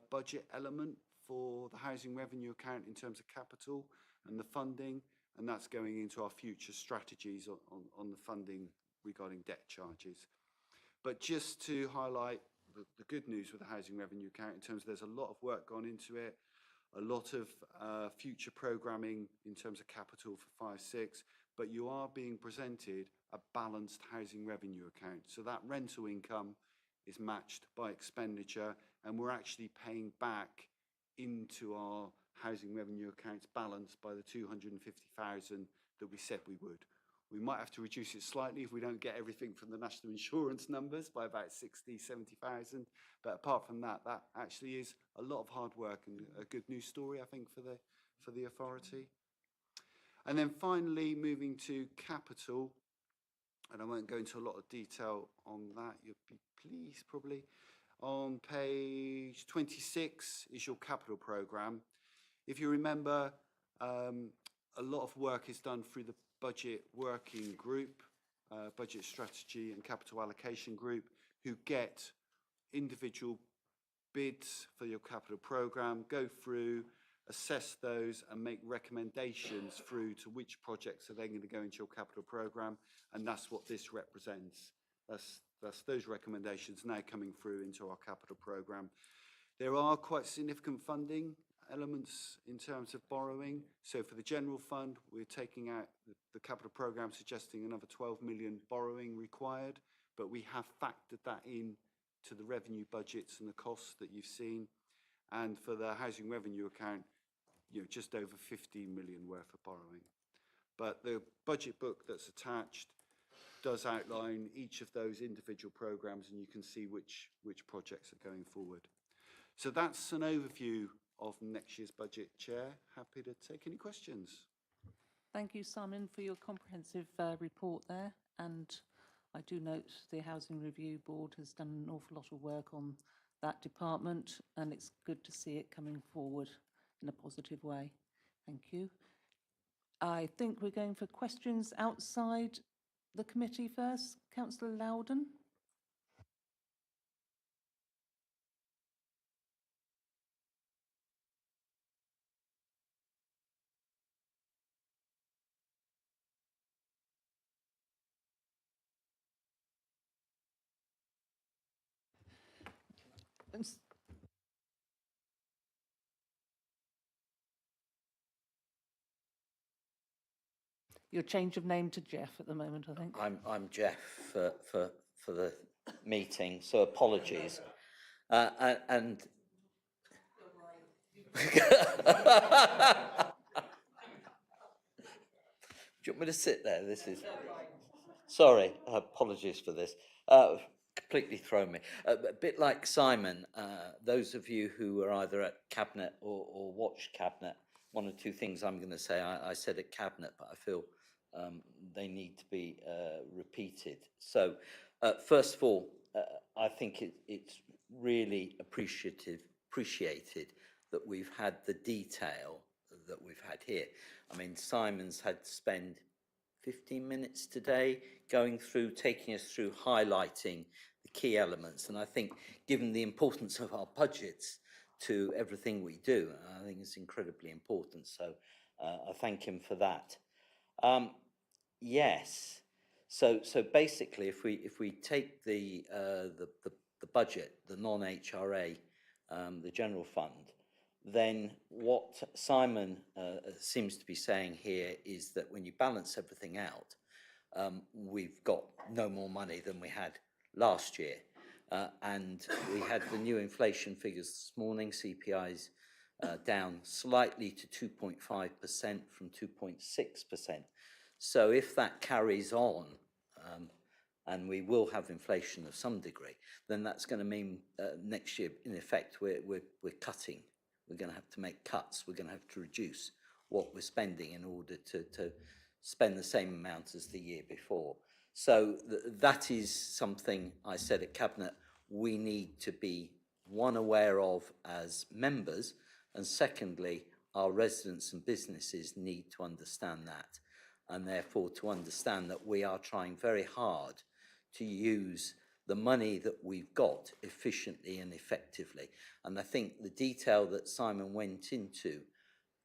budget element for the housing revenue account in terms of capital and the funding, and that's going into our future strategies on the funding regarding debt charges. But just to highlight the good news with the housing revenue account in terms of there's a lot of work gone into it, a lot of future programming in terms of capital for 5-6, but you are being presented a balanced housing revenue account. So that rental income is matched by expenditure, and we're actually paying back into our housing revenue accounts balanced by the 250,000 that we said we would. We might have to reduce it slightly if we don't get everything from the national insurance numbers by about 60, 70,000. But apart from that, that actually is a lot of hard work and a good news story, I think, for the authority. And then finally, moving to capital, and I won't go into a lot of detail on that, you'll be pleased probably. On page 26 is your capital programme. If you remember, a lot of work is done through the budget working group, budget strategy and capital allocation group, who get individual bids for your capital programme, go through, assess those and make recommendations through to which projects are then going to go into your capital programme, and that's what this represents. That's those recommendations now coming through into our capital programme. There are quite significant funding elements in terms of borrowing. So for the general fund, we're taking out the capital programme, suggesting another 12 million borrowing required, but we have factored that in to the revenue budgets and the costs that you've seen. And for the housing revenue account, just over 15 million worth of borrowing. But the budget book that's attached does outline each of those individual programmes, and you can see which projects are going forward. So that's an overview of next year's budget, Chair. Happy to take any questions. Thank you, Simon, for your comprehensive report there. And I do note the Housing Review Board has done an awful lot of work on that department, and it's good to see it coming forward in a positive way. Thank you. I think we're going for questions outside the committee first. Councillor Loudon. Your change of name to Jeff at the moment, I think. I'm Jeff for the meeting, so apologies. And do you want me to sit there? This is sorry. Apologies for this. Completely thrown me. A bit like Simon. Those of you who were either at Cabinet or watched Cabinet, one or two things I'm going to say. I said at Cabinet, but I feel they need to be repeated. So, first of all, I think it's really appreciated that we've had the detail that we've had here. I mean, Simon's had to spend 15 minutes today going through, taking us through, highlighting the key elements. And I think, given the importance of our budgets to everything we do, I think it's incredibly important. So I thank him for that. Yes. So basically, if we take the budget, the non-HRA, the general fund, then what Simon seems to be saying here is that when you balance everything out, we've got no more money than we had last year. And we had the new inflation figures this morning. CPI's down slightly to 2.5% from 2.6%. So if that carries on, and we will have inflation of some degree, then that's going to mean next year, in effect, we're cutting. We're going to have to make cuts. We're going to have to reduce what we're spending in order to spend the same amount as the year before. So that is something I said at Cabinet we need to be, one, aware of as members, and secondly, our residents and businesses need to understand that, and therefore to understand that we are trying very hard to use the money that we've got efficiently and effectively. And I think the detail that Simon went into,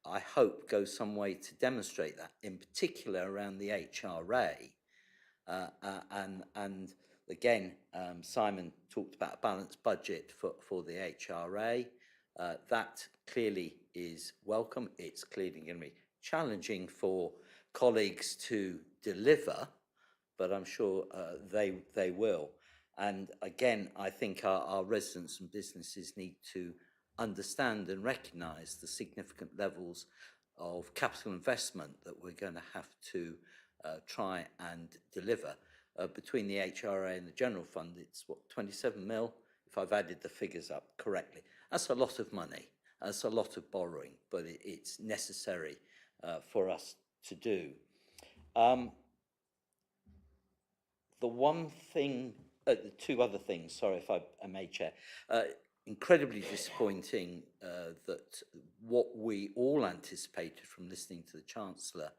I hope, goes some way to demonstrate that, in particular around the HRA. And again, Simon talked about a balanced budget for the HRA. That clearly is welcome. It's clearly going to be challenging for colleagues to deliver, but I'm sure they will. And again, I think our residents and businesses need to understand and recognise the significant levels of capital investment that we're going to have to try and deliver. Between the HRA and the general fund, it's what, 27 mil, if I've added the figures up correctly. That's a lot of money. That's a lot of borrowing, but it's necessary for us to do. The one thing, the two other things, sorry if I may, Chair, incredibly disappointing that what we all anticipated from listening to the Chancellor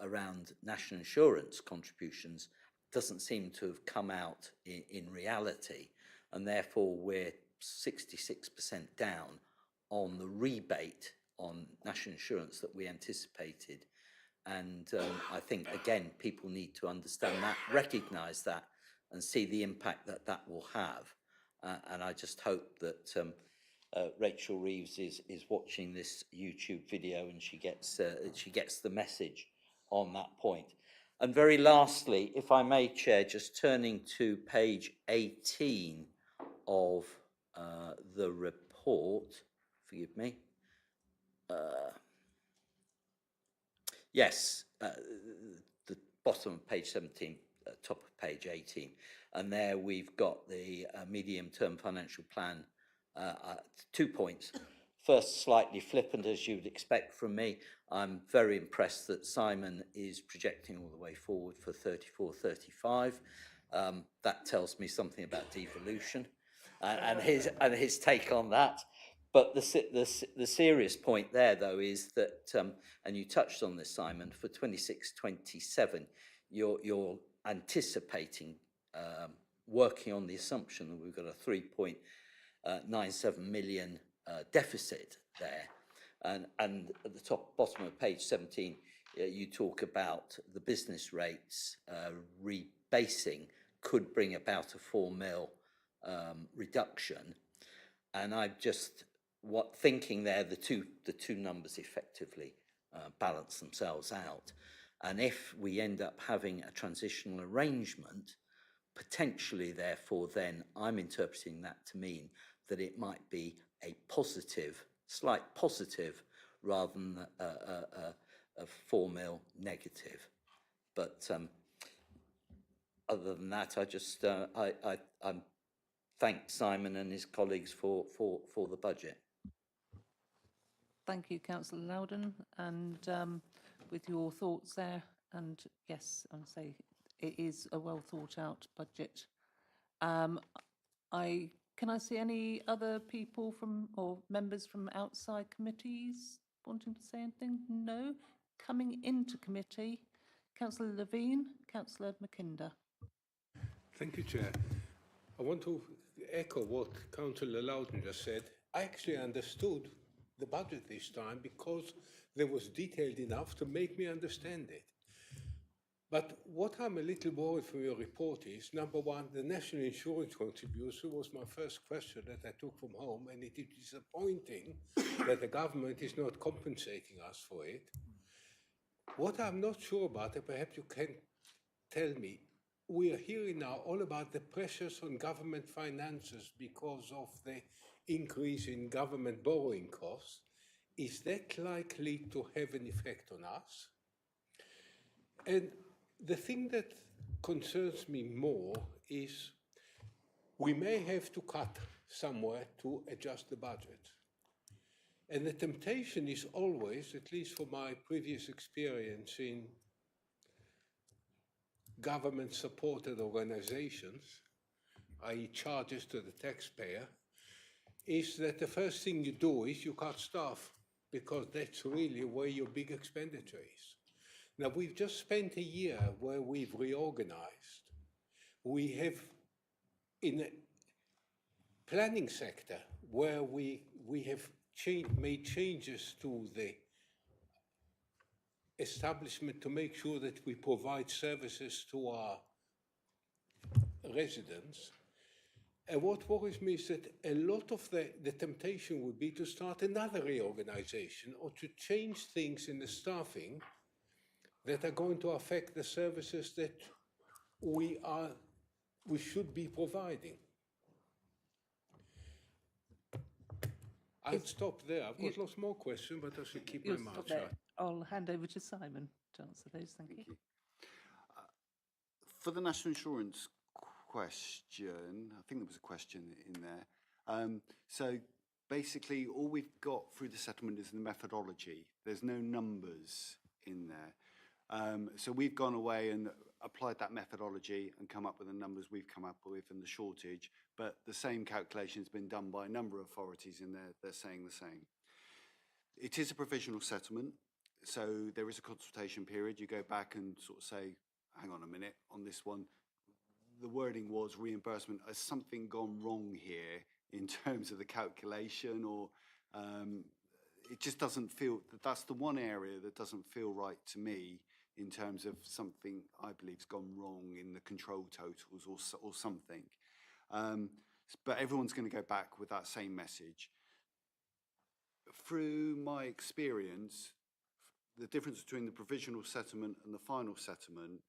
around national insurance contributions doesn't seem to have come out in reality, and therefore we're 66% down on the rebate on national insurance that we anticipated. And I think, again, people need to understand that, recognise that, and see the impact that that will have. And I just hope that Rachel Reeves is watching this YouTube video and she gets the message on that point. And very lastly, if I may, Chair, just turning to page 18 of the report, forgive me. Yes, the bottom of page 17, top of page 18. And there we've got the medium-term financial plan, 2 points. First, slightly flippant, as you'd expect from me. I'm very impressed that Simon is projecting all the way forward for 34-35. That tells me something about devolution and his take on that. But the serious point there, though, is that, and you touched on this, Simon, for 26-27, you're anticipating working on the assumption that we've got a 3.97 million deficit there. And at the bottom of page 17, you talk about the business rates rebasing could bring about a 4 mil reduction. And I'm just thinking there the two numbers effectively balance themselves out. And if we end up having a transitional arrangement, potentially, therefore, then I'm interpreting that to mean that it might be a positive, slight positive, rather than a 4 mil negative. But other than that, I just I thank Simon and his colleagues for the budget. Thank you, Councillor Loudon, and with your thoughts there. And yes, I would say it is a well thought out budget. Can I see any other people from or members from outside committees wanting to say anything? No. Coming into committee, Councillor Levine, Councillor Mackinder. Thank you, Chair. I want to echo what Councillor Loudon just said. I actually understood the budget this time because there was detailed enough to make me understand it. But what I'm a little worried from your report is, number one, the national insurance contribution was my first question that I took from home, and it is disappointing that the government is not compensating us for it. What I'm not sure about, and perhaps you can tell me, we are hearing now all about the pressures on government finances because of the increase in government borrowing costs. Is that likely to have an effect on us? And the thing that concerns me more is we may have to cut somewhere to adjust the budget. And the temptation is always, at least for my previous experience in government-supported organizations, i.e. charges to the taxpayer, is that the first thing you do is you cut staff, because that's really where your big expenditure is. Now, we've just spent a year where we've reorganized. We have, in the planning sector, where we have made changes to the establishment to make sure that we provide services to our residents. And what worries me is that a lot of the temptation would be to start another reorganization or to change things in the staffing that are going to affect the services that we should be providing. I'll stop there. I've got lots more questions, but I should keep my mouth shut. I'll hand over to Simon to answer those. Thank you. For the national insurance question, I think there was a question in there. So basically, all we've got through the settlement is the methodology. There's no numbers in there. So we've gone away and applied that methodology and come up with the numbers we've come up with and the shortage, but the same calculation has been done by a number of authorities in there. They're saying the same. It is a provisional settlement, so there is a consultation period. You go back and sort of say, hang on a minute, on this one, the wording was reimbursement. Has something gone wrong here in terms of the calculation, or it just doesn't feel, that's the one area that doesn't feel right to me in terms of something I believe has gone wrong in the control totals or something. But everyone's going to go back with that same message. Through my experience, the difference between the provisional settlement and the final settlement,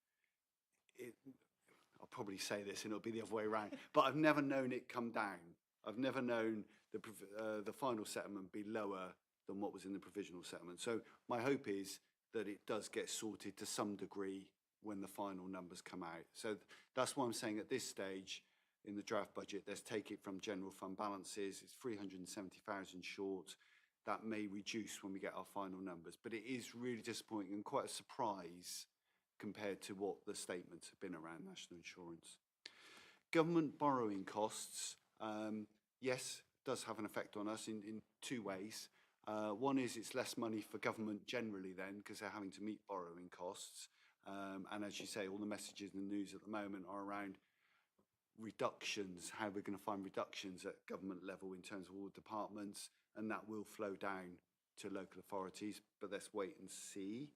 I'll probably say this and it'll be the other way around, but I've never known it come down. I've never known the final settlement be lower than what was in the provisional settlement. So my hope is that it does get sorted to some degree when the final numbers come out. So that's why I'm saying at this stage in the draft budget, let's take it from general fund balances. It's 370,000 short. That may reduce when we get our final numbers, but it is really disappointing and quite a surprise compared to what the statements have been around national insurance. Government borrowing costs, yes, does have an effect on us in two ways. One is it's less money for government generally then, because they're having to meet borrowing costs. And as you say, all the messages in the news at the moment are around reductions, how we're going to find reductions at government level in terms of all departments, and that will flow down to local authorities, but let's wait and see.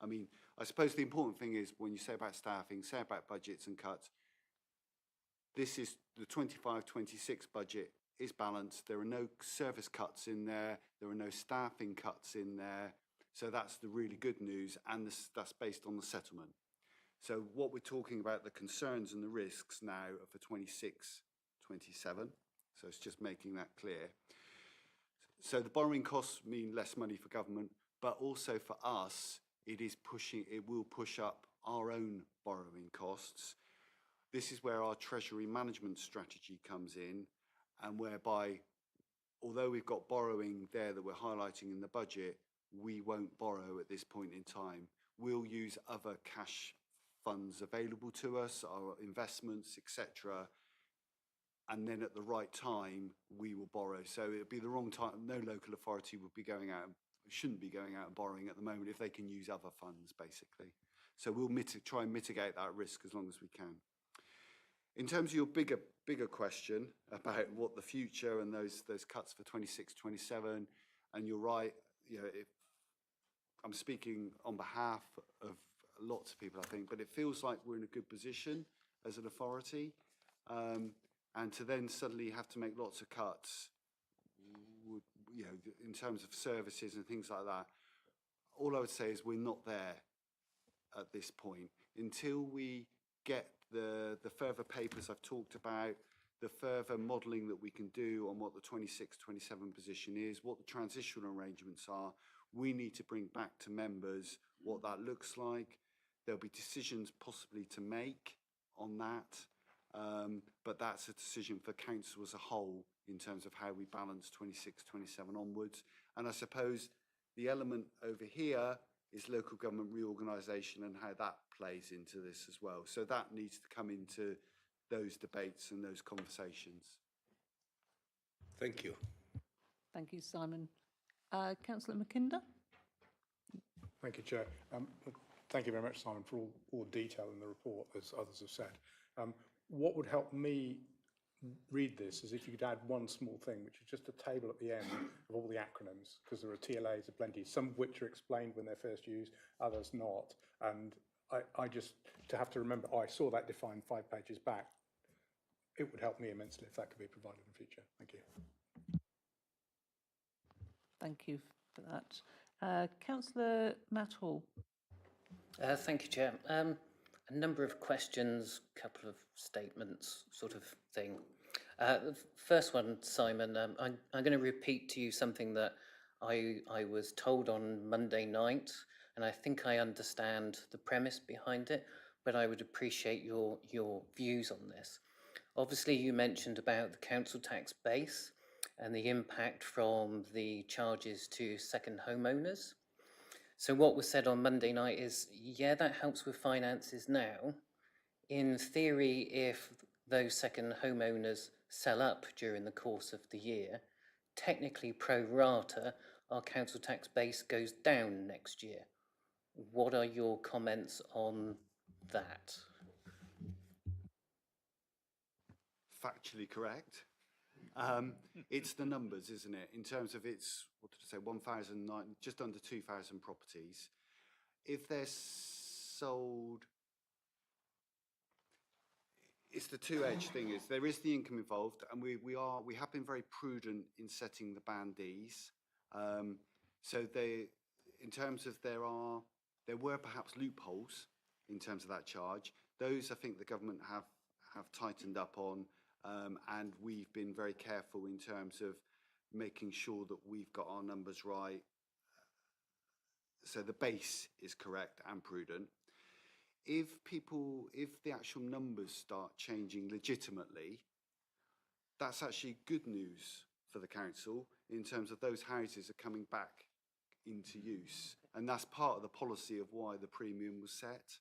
I mean, I suppose the important thing is when you say about staffing, say about budgets and cuts, this is the 25-26 budget is balanced. There are no service cuts in there. There are no staffing cuts in there. So that's the really good news, and that's based on the settlement. So what we're talking about, the concerns and the risks now are for 26, 27. So it's just making that clear. So the borrowing costs mean less money for government, but also for us, it will push up our own borrowing costs. This is where our treasury management strategy comes in, and whereby, although we've got borrowing there that we're highlighting in the budget, we won't borrow at this point in time. We'll use other cash funds available to us, our investments, etc. And then at the right time, we will borrow. So it'd be the wrong time. No local authority would be going out, shouldn't be going out and borrowing at the moment if they can use other funds, basically. So we'll try and mitigate that risk as long as we can. In terms of your bigger question about what the future and those cuts for 26, 27, and you're right, you know, I'm speaking on behalf of lots of people, I think, but it feels like we're in a good position as an authority, and to then suddenly have to make lots of cuts, you know, in terms of services and things like that. All I would say is we're not there at this point until we get the further papers I've talked about, the further modelling that we can do on what the 26, 27 position is, what the transitional arrangements are. We need to bring back to members what that looks like. There'll be decisions possibly to make on that, but that's a decision for council as a whole in terms of how we balance 26, 27 onwards. And I suppose the element over here is local government reorganisation and how that plays into this as well. So that needs to come into those debates and those conversations. Thank you. Thank you, Simon. Councillor Mackinder? Thank you, Chair. Thank you very much, Simon, for all the detail in the report, as others have said. What would help me read this is if you could add one small thing, which is just a table at the end of all the acronyms, because there are TLAs aplenty, some of which are explained when they're first used, others not. And I just, to have to remember, oh, I saw that defined 5 pages back. It would help me immensely if that could be provided in future. Thank you. Thank you for that. Councillor Matt Hall. Thank you, Chair. A number of questions, couple of statements sort of thing. The first one, Simon, I'm going to repeat to you something that I was told on Monday night, and I think I understand the premise behind it. but I would appreciate your views on this. Obviously, you mentioned about the council tax base and the impact from the charges to second homeowners. So what was said on Monday night is, yeah, that helps with finances now. In theory, if those second homeowners sell up during the course of the year, technically pro rata, our council tax base goes down next year. What are your comments on that? Factually correct. It's the numbers, isn't it? In terms of it's, what did I say, 1,009, just under 2,000 properties. If they're sold, it's the two-edged thing is there is the income involved, and we have been very prudent in setting the bandees. So in terms of there were perhaps loopholes in terms of that charge. Those I think the government have tightened up on, and we've been very careful in terms of making sure that we've got our numbers right. So the base is correct and prudent. If the actual numbers start changing legitimately, that's actually good news for the council in terms of those houses are coming back into use. And that's part of the policy of why the premium was set.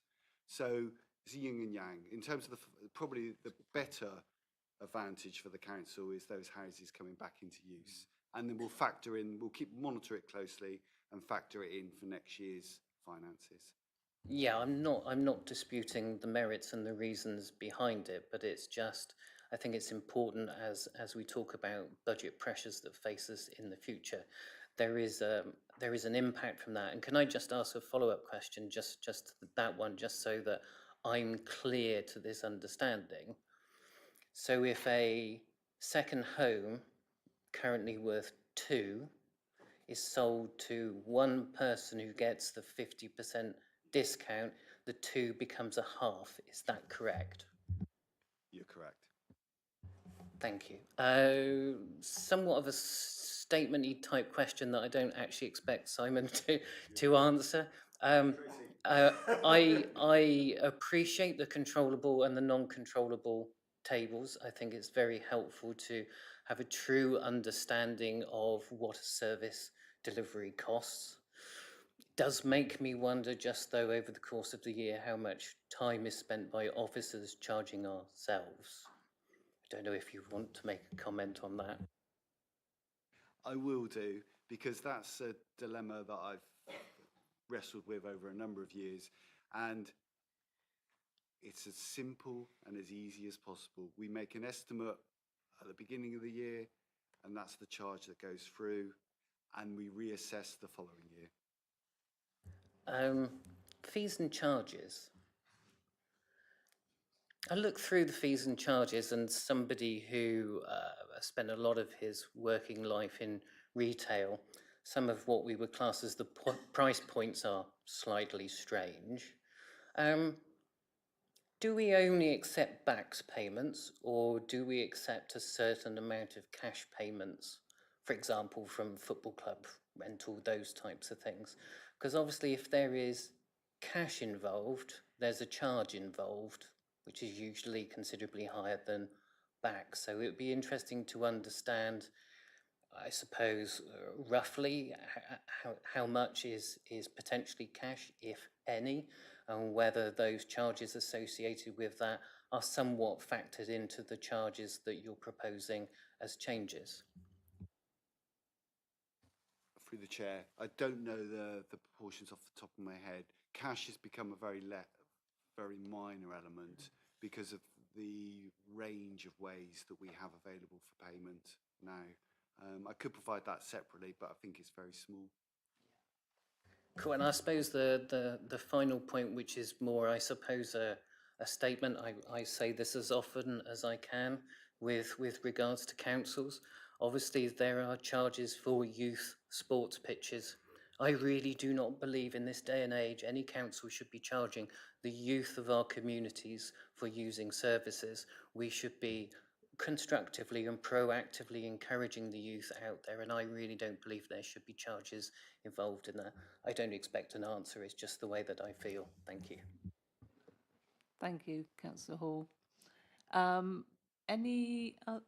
So it's yin and yang. In terms of probably the better advantage for the council is those houses coming back into use. And then we'll monitor it closely and factor it in for next year's finances. Yeah, I'm not disputing the merits and the reasons behind it, but it's just, I think it's important as we talk about budget pressures that face us in the future. There is an impact from that. And can I just ask a follow-up question, just that one, just so that I'm clear to this understanding? So if a second home currently worth 2 is sold to one person who gets the 50% discount, the 2 becomes a half. Is that correct? You're correct. Thank you. Somewhat of a statement-y type question that I don't actually expect Simon to answer. I appreciate the controllable and the non-controllable tables. I think it's very helpful to have a true understanding of what a service delivery costs. It does make me wonder, just though, over the course of the year, how much time is spent by officers charging ourselves. I don't know if you want to make a comment on that. I will do, because that's a dilemma that I've wrestled with over a number of years, and it's as simple and as easy as possible. We make an estimate at the beginning of the year, and that's the charge that goes through, and we reassess the following year. Fees and charges. I look through the fees and charges, and somebody who spent a lot of his working life in retail, some of what we would class as the price points are slightly strange. Do we only accept backs payments, or do we accept a certain amount of cash payments, for example, from football club rental, those types of things? Because obviously if there is cash involved, there's a charge involved, which is usually considerably higher than backs. So it would be interesting to understand, I suppose, roughly how much is potentially cash, if any, and whether those charges associated with that are somewhat factored into the charges that you're proposing as changes. Through the chair, I don't know the proportions off the top of my head. Cash has become a very minor element because of the range of ways that we have available for payment now. I could provide that separately, but I think it's very small. Cool, and I suppose the final point, which is more, I suppose, a statement, I say this as often as I can with regards to councils. Obviously, there are charges for youth sports pitches. I really do not believe in this day and age any council should be charging the youth of our communities for using services. We should be constructively and proactively encouraging the youth out there, and I really don't believe there should be charges involved in that. I don't expect an answer, it's just the way that I feel. Thank you. Thank you, Councillor Hall. Any other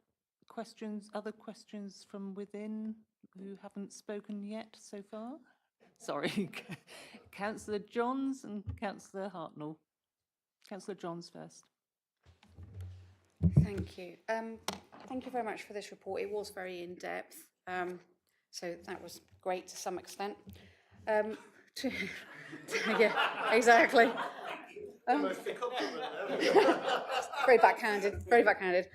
questions from within who haven't spoken yet so far? Sorry, Councillor Johns and Councillor Hartnell. Councillor Johns first. Thank you. Thank you very much for this report. It was very in-depth, so that was great to some extent. Yeah, exactly. Very backhanded, very backhanded.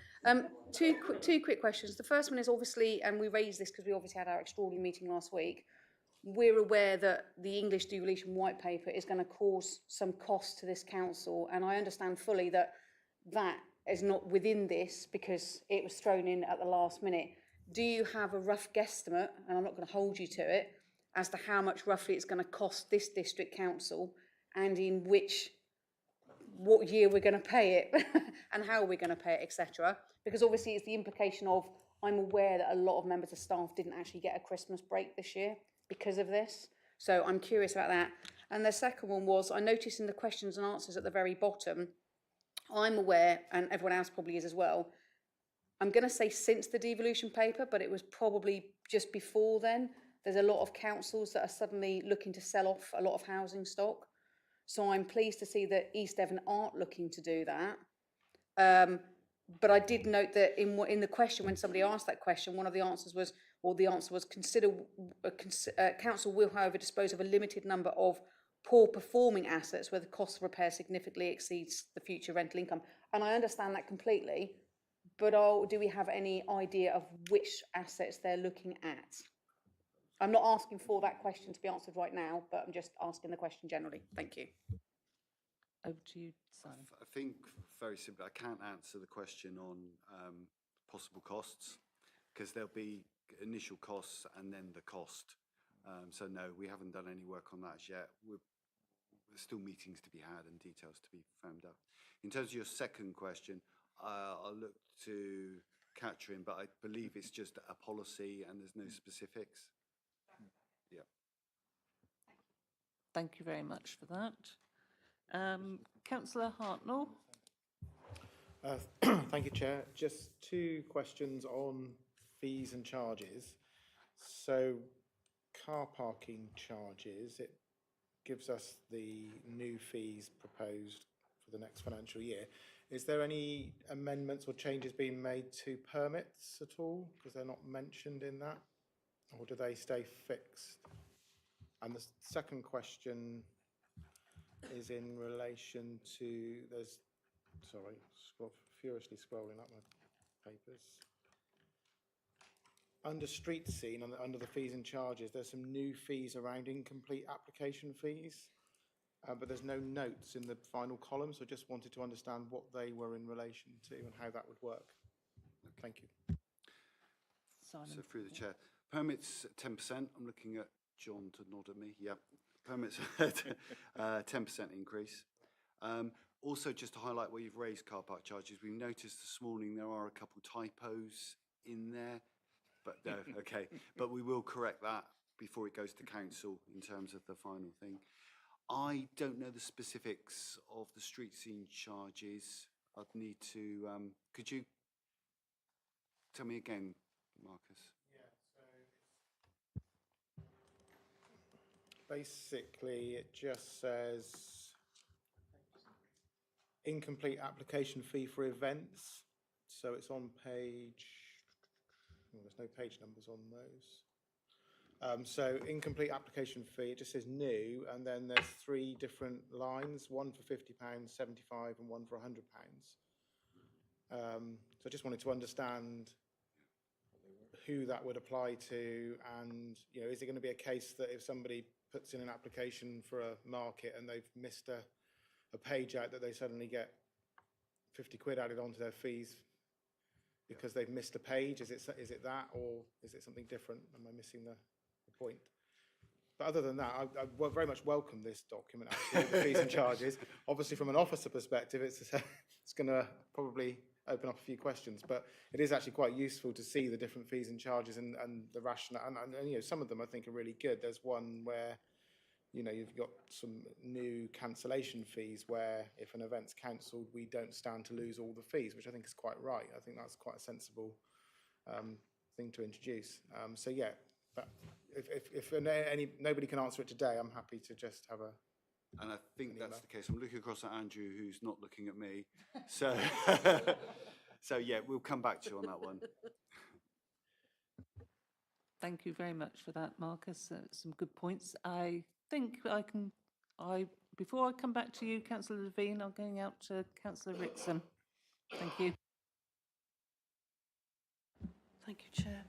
Two quick questions. The first one is obviously, and we raised this because we obviously had our extraordinary meeting last week, we're aware that the English devolution white paper is going to cause some cost to this council, and I understand fully that that is not within this because it was thrown in at the last minute. Do you have a rough guesstimate, and I'm not going to hold you to it, as to how much roughly it's going to cost this district council and in what year we're going to pay it and how we're going to pay it, etc. Because obviously it's the implication of, I'm aware that a lot of members of staff didn't actually get a Christmas break this year because of this. So I'm curious about that. And the second one was, I noticed in the questions and answers at the very bottom, I'm aware, and everyone else probably is as well, I'm going to say since the devolution paper, but it was probably just before then, there's a lot of councils that are suddenly looking to sell off a lot of housing stock. So I'm pleased to see that East Devon aren't looking to do that. But I did note that in the question, when somebody asked that question, one of the answers was, council will, however, dispose of a limited number of poor performing assets where the cost of repair significantly exceeds the future rental income. And I understand that completely, but do we have any idea of which assets they're looking at? I'm not asking for that question to be answered right now, but I'm just asking the question generally. Thank you. Over to you, Simon. I think very simply, I can't answer the question on possible costs because there'll be initial costs and then the cost. So no, we haven't done any work on that as yet. There's still meetings to be had and details to be firmed up. In terms of your second question, I'll look to Catherine, but I believe it's just a policy and there's no specifics. Yeah. Thank you very much for that. Councillor Hartnell. Thank you, Chair. Just two questions on fees and charges. So, car parking charges, it gives us the new fees proposed for the next financial year. Is there any amendments or changes being made to permits at all? Because they're not mentioned in that. Or do they stay fixed? And the second question is in relation to, furiously scrolling up my papers. Under street scene, under the fees and charges, there's some new fees around incomplete application fees, but there's no notes in the final column, so I just wanted to understand what they were in relation to and how that would work. Thank you. Simon. So through the chair, permits 10%. I'm looking at John to nod at me. Yeah, permits 10% increase. Also, just to highlight where you've raised car park charges, we noticed this morning there are a couple typos in there, but no, okay. But we will correct that before it goes to council in terms of the final thing. I don't know the specifics of the street scene charges. I'd need to, could you tell me again, Marcus? Basically, it just says incomplete application fee for events. So it's on page, there's no page numbers on those. So incomplete application fee, it just says new, and then there's three different lines, one for £50, 75, and one for £100. So I just wanted to understand who that would apply to, and is it going to be a case that if somebody puts in an application for a market and they've missed a page out, that they suddenly get 50 quid added onto their fees because they've missed a page? Is it that, or is it something different? Am I missing the point? But other than that, I very much welcome this document, actually, the fees and charges. Obviously, from an officer perspective, it's going to probably open up a few questions, but it is actually quite useful to see the different fees and charges and the rationale. And some of them I think are really good. There's one where, you've got some new cancellation fees where if an event's cancelled, we don't stand to lose all the fees, which I think is quite right. I think that's quite a sensible thing to introduce. So yeah, but if nobody can answer it today, I'm happy to just have a. And I think that's the case. I'm looking across at Andrew, who's not looking at me. So, so yeah, we'll come back to you on that one. Thank you very much for that, Marcus. Some good points. I think before I come back to you, Councillor Levine, I'm going out to Councillor Rickson. Thank you. Thank you, Chair.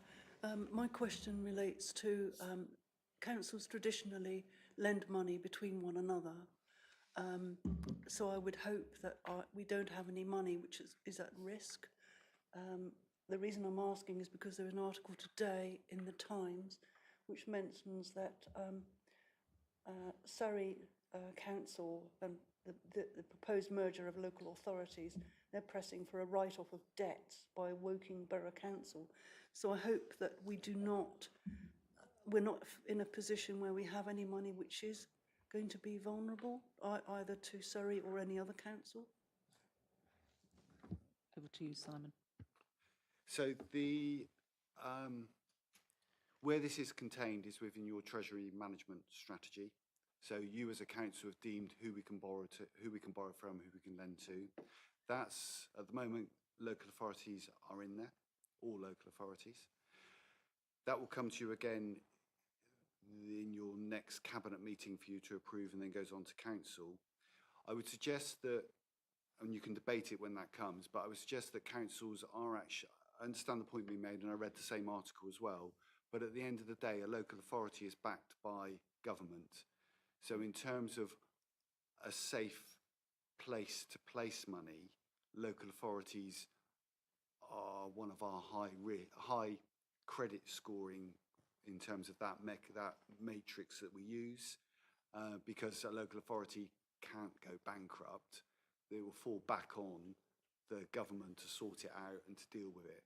My question relates to councils traditionally lend money between one another. So I would hope that we don't have any money which is at risk. The reason I'm asking is because there was an article today in the Times which mentions that Surrey Council and the proposed merger of local authorities, they're pressing for a write-off of debts by Woking Borough Council. So I hope that we're not in a position where we have any money which is going to be vulnerable, either to Surrey or any other council. Over to you, Simon. So where this is contained is within your treasury management strategy. So you as a council have deemed who we can borrow from, who we can lend to. That's, at the moment, local authorities are in there, all local authorities. That will come to you again in your next cabinet meeting for you to approve and then goes on to council. I would suggest that, and you can debate it when that comes, but I would suggest that councils are actually, I understand the point being made and I read the same article as well, but at the end of the day, a local authority is backed by government. So in terms of a safe place to place money, local authorities are one of our high credit scoring in terms of that matrix that we use, because a local authority can't go bankrupt. They will fall back on the government to sort it out and to deal with it.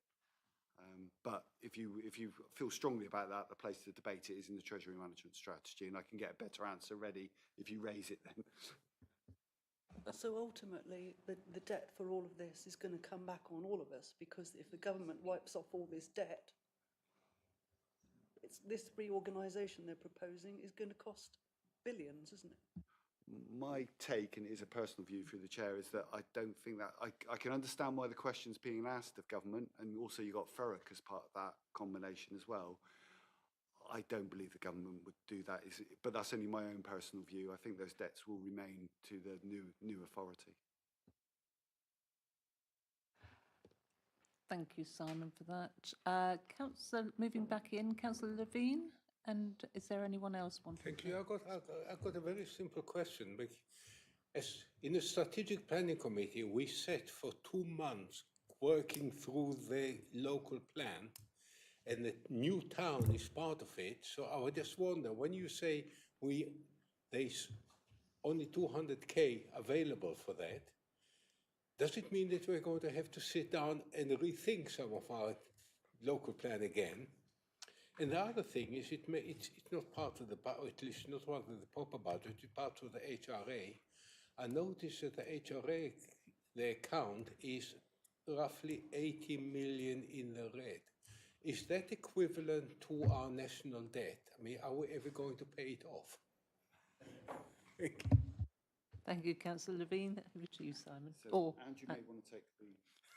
But if you feel strongly about that, the place to debate it is in the Treasury Management Strategy, and I can get a better answer ready if you raise it then. So ultimately, the debt for all of this is going to come back on all of us, because if the government wipes off all this debt, this reorganisation they're proposing is going to cost billions, isn't it? My take, and it is a personal view through the chair, is that I don't think that, I can understand why the question's being asked of government, and also you got Thurrock as part of that combination as well. I don't believe the government would do that, but that's only my own personal view. I think those debts will remain to the new authority. Thank you, Simon, for that. Councillor, moving back in, Councillor Levine, and is there anyone else wanting? Thank you. I've got a very simple question. As in the strategic planning committee, we sat for 2 months working through the local plan, and the new town is part of it. So I would just wonder, when you say there's only 200K available for that, does it mean that we're going to have to sit down and rethink some of our local plan again? And the other thing is, it's not part of the budget, at least not part of the proper budget, it's part of the HRA. I noticed that the HRA, the account is roughly 80 million in the red. Is that equivalent to our national debt? I mean, are we ever going to pay it off? Thank you, Councillor Levine. Over to you, Simon. So Andrew may want to take the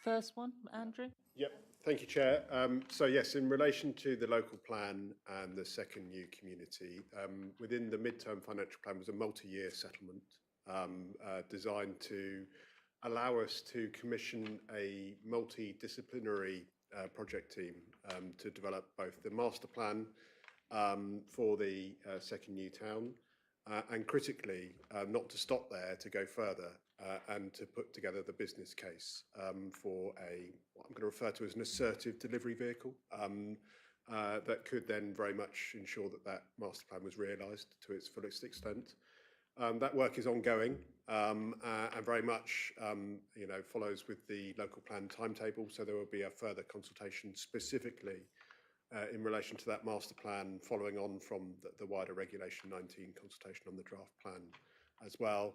first one, Andrew. Yep, thank you, Chair. So yes, in relation to the local plan and the second new community, within the midterm financial plan was a multi-year settlement designed to allow us to commission a multidisciplinary project team to develop both the master plan for the second new town, and critically, not to stop there, to go further and to put together the business case for what I'm going to refer to as an assertive delivery vehicle that could then very much ensure that that master plan was realised to its fullest extent. That work is ongoing and very much follows with the local plan timetable, so there will be a further consultation specifically in relation to that master plan, following on from the wider Regulation 19 consultation on the draft plan as well.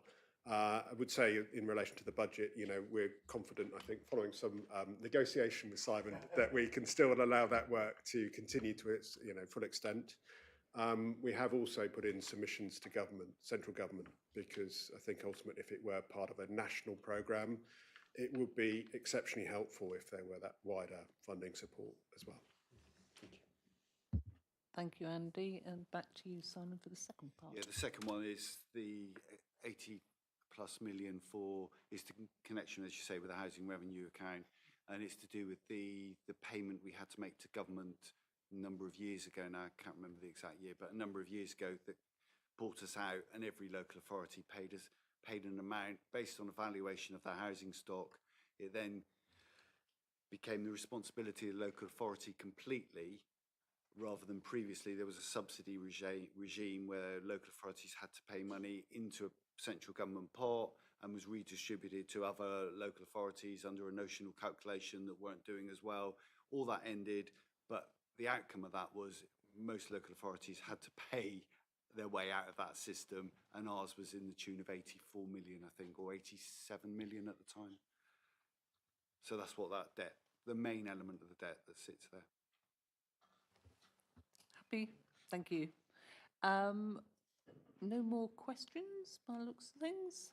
I would say in relation to the budget, we're confident, I think, following some negotiation with Simon, that we can still allow that work to continue to its full extent. We have also put in submissions to government, central government, because I think ultimately if it were part of a national programme, it would be exceptionally helpful if there were that wider funding support as well. Thank you, Andy. And back to you, Simon, for the second part. Yeah, the second one is the 80+ million is the connection, as you say, with the housing revenue account, and it's to do with the payment we had to make to government a number of years ago now. I can't remember the exact year, but a number of years ago that bought us out, and every local authority paid an amount based on a valuation of their housing stock. It then became the responsibility of the local authority completely, rather than previously there was a subsidy regime where local authorities had to pay money into a central government pot and was redistributed to other local authorities under a notional calculation that weren't doing as well. All that ended, but the outcome of that was most local authorities had to pay their way out of that system, and ours was in the tune of 84 million, I think, or 87 million at the time. So that's what that debt, the main element of the debt that sits there. Happy? Thank you. No more questions by the looks of things.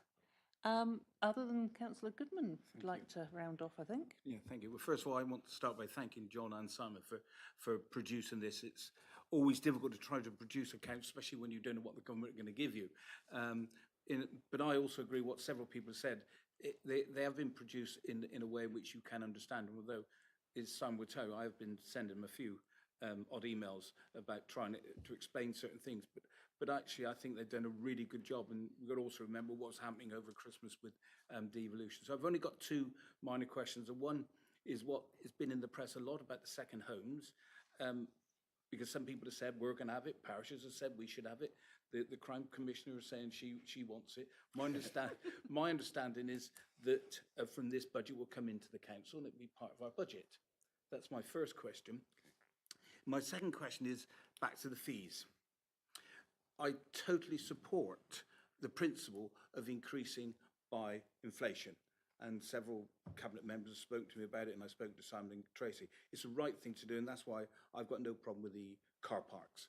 Other than Councillor Goodman would like to round off, I think. Yeah, thank you. Well, first of all, I want to start by thanking John and Simon for producing this. It's always difficult to try to produce accounts, especially when you don't know what the government are going to give you. But I also agree what several people have said. They have been produced in a way which you can understand. And although, as Simon would tell you, I have been sending them a few odd emails about trying to explain certain things. But actually, I think they've done a really good job. And we've got to also remember what's happening over Christmas with devolution. So I've only got two minor questions. And one is what has been in the press a lot about the second homes. Because some people have said we're going to have it. Parishes have said we should have it. The Crime Commissioner is saying she wants it. My understanding is that from this budget will come into the council and it'll be part of our budget. That's my first question. My second question is back to the fees. I totally support the principle of increasing by inflation. And several cabinet members have spoken to me about it, and I spoke to Simon and Tracy. It's the right thing to do, and that's why I've got no problem with the car parks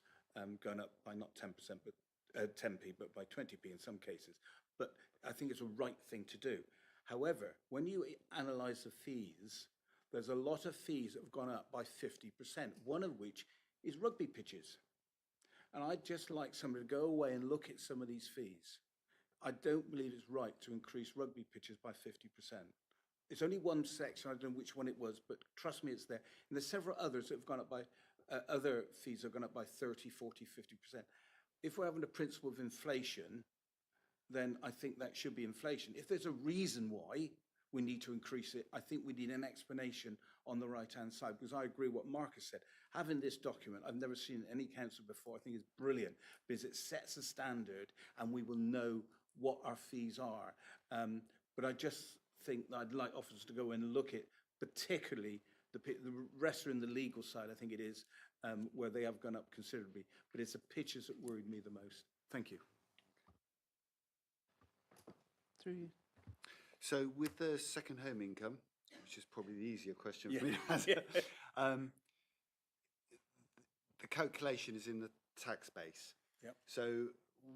going up by not 10%, but 10p, but by 20p in some cases. But I think it's a right thing to do. However, when you analyse the fees, there's a lot of fees that have gone up by 50%, one of which is rugby pitches. And I'd just like somebody to go away and look at some of these fees. I don't believe it's right to increase rugby pitches by 50%. It's only one section, I don't know which one it was, but trust me, it's there. And there's several others that have gone up by, other fees have gone up by 30, 40, 50%. If we're having a principle of inflation, then I think that should be inflation. If there's a reason why we need to increase it, I think we need an explanation on the right-hand side, because I agree with what Marcus said. Having this document, I've never seen any council before, I think is brilliant, because it sets a standard and we will know what our fees are. But I just think that I'd like officers to go in and look at, particularly the rest are in the legal side, I think it is, where they have gone up considerably. But it's the pitches that worried me the most. Thank you. Through you. So with the second home income, which is probably the easier question for me to answer, the calculation is in the tax base. Yep. So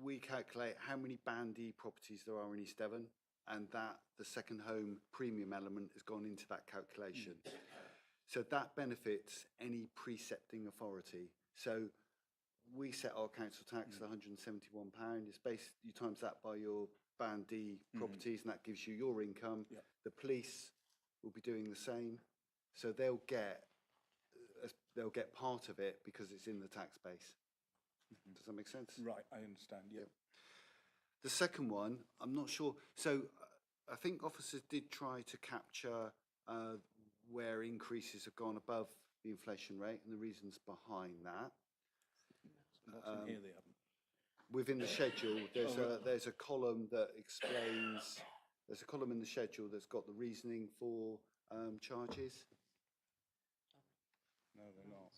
we calculate how many Band D properties there are in East Devon, and that the second home premium element has gone into that calculation. So that benefits any precepting authority. So we set our council tax at £171. It's based, you times that by your Band D properties, and that gives you your income. Yep. The police will be doing the same. So they'll get part of it because it's in the tax base. Does that make sense? Right, I understand, yeah. The second one, I'm not sure. So I think officers did try to capture where increases have gone above the inflation rate and the reasons behind that. What's in here they haven't? Within the schedule, there's a column that explains, there's a column in the schedule that's got the reasoning for charges. No, they're not.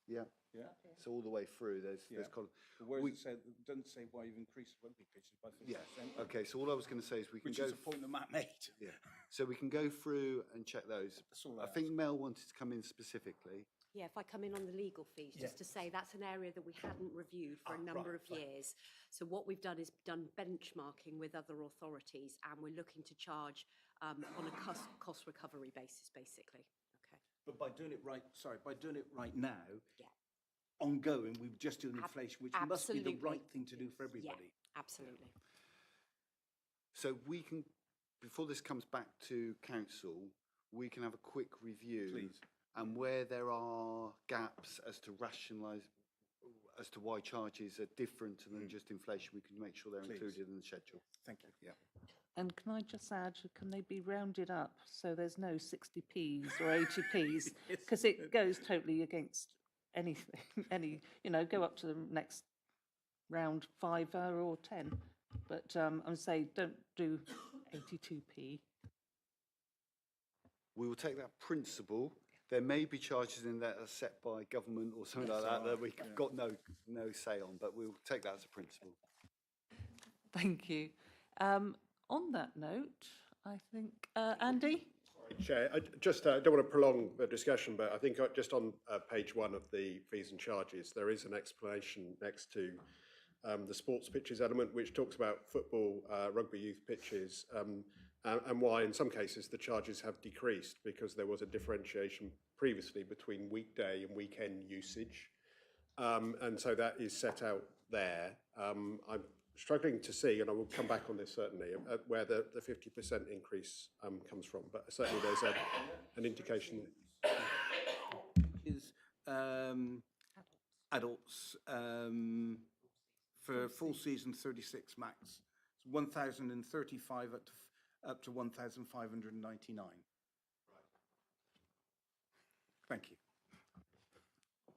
Yeah. Yeah. So all the way through, there's column. But where does it say, it doesn't say why you've increased rugby pitches by 50%. Yeah. Okay, so all I was going to say is we can Which go... is a point that Matt made. Yeah. So we can go through and check those. That's all I think Mel wanted to come in specifically. Yeah, if I come in on the legal fees, just to say that's an area that we hadn't reviewed for a number of years. So what we've done is done benchmarking with other authorities, and we're looking to charge on a cost recovery basis, basically. Okay. But by doing it right, by doing it right now, ongoing, we've just done inflation, which must be the right thing to do for everybody. Yeah, absolutely. So we can, before this comes back to council, we can have a quick review. Please. And where there are gaps as to rationalise, as to why charges are different than just inflation, we can make sure they're included in the schedule. Thank you. Yeah. And can I just add, can they be rounded up so there's no 60p's or 80p's? Because it goes totally against anything, go up to the next round 5 or 10. But I'm saying don't do 82p. We will take that principle. There may be charges in there that are set by government or something like that that we've got no say on, but we'll take that as a principle. Thank you. On that note, I think, Andy? Chair, I don't want to prolong the discussion, but I think just on page 1 of the fees and charges, there is an explanation next to the sports pitches element, which talks about football, rugby youth pitches, and why in some cases the charges have decreased because there was a differentiation previously between weekday and weekend usage. And so that is set out there. I'm struggling to see, and I will come back on this certainly, where the 50% increase comes from, but certainly there's an indication. Is adults for full season 36 max. It's 1,035 up to 1,599. Thank you.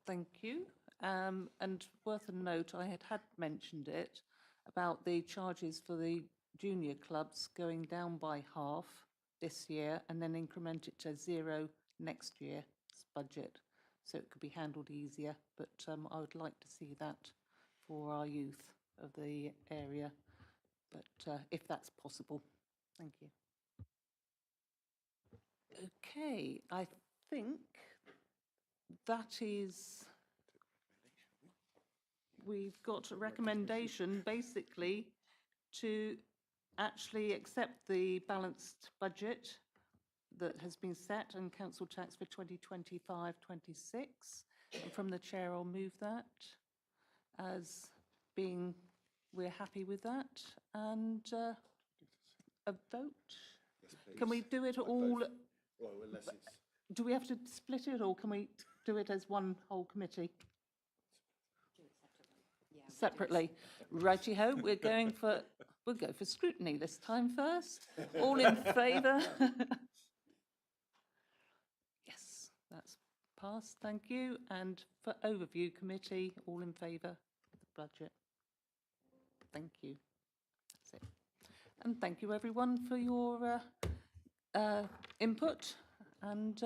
Thank you. And worth a note, I had mentioned it, about the charges for the junior clubs going down by half this year and then increment it to 0 next year's budget. So it could be handled easier, but I would like to see that for our youth of the area, but if that's possible. Thank you. Okay, I think that is, we've got a recommendation basically to actually accept the balanced budget that has been set and council tax for 2025-26. And from the chair, I'll move that as being, we're happy with that. And a vote. Can we do it all? Well, unless it's... Do we have to split it or can we do it as one whole committee? Separately. Righty-ho, we'll go for scrutiny this time first. All in favour? Yes, that's passed, thank you. And for overview committee, all in favour of the budget? Thank you. That's it. And thank you everyone for your input and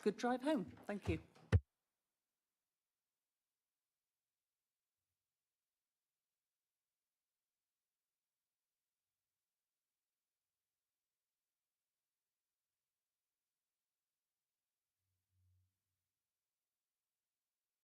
good drive home. Thank you.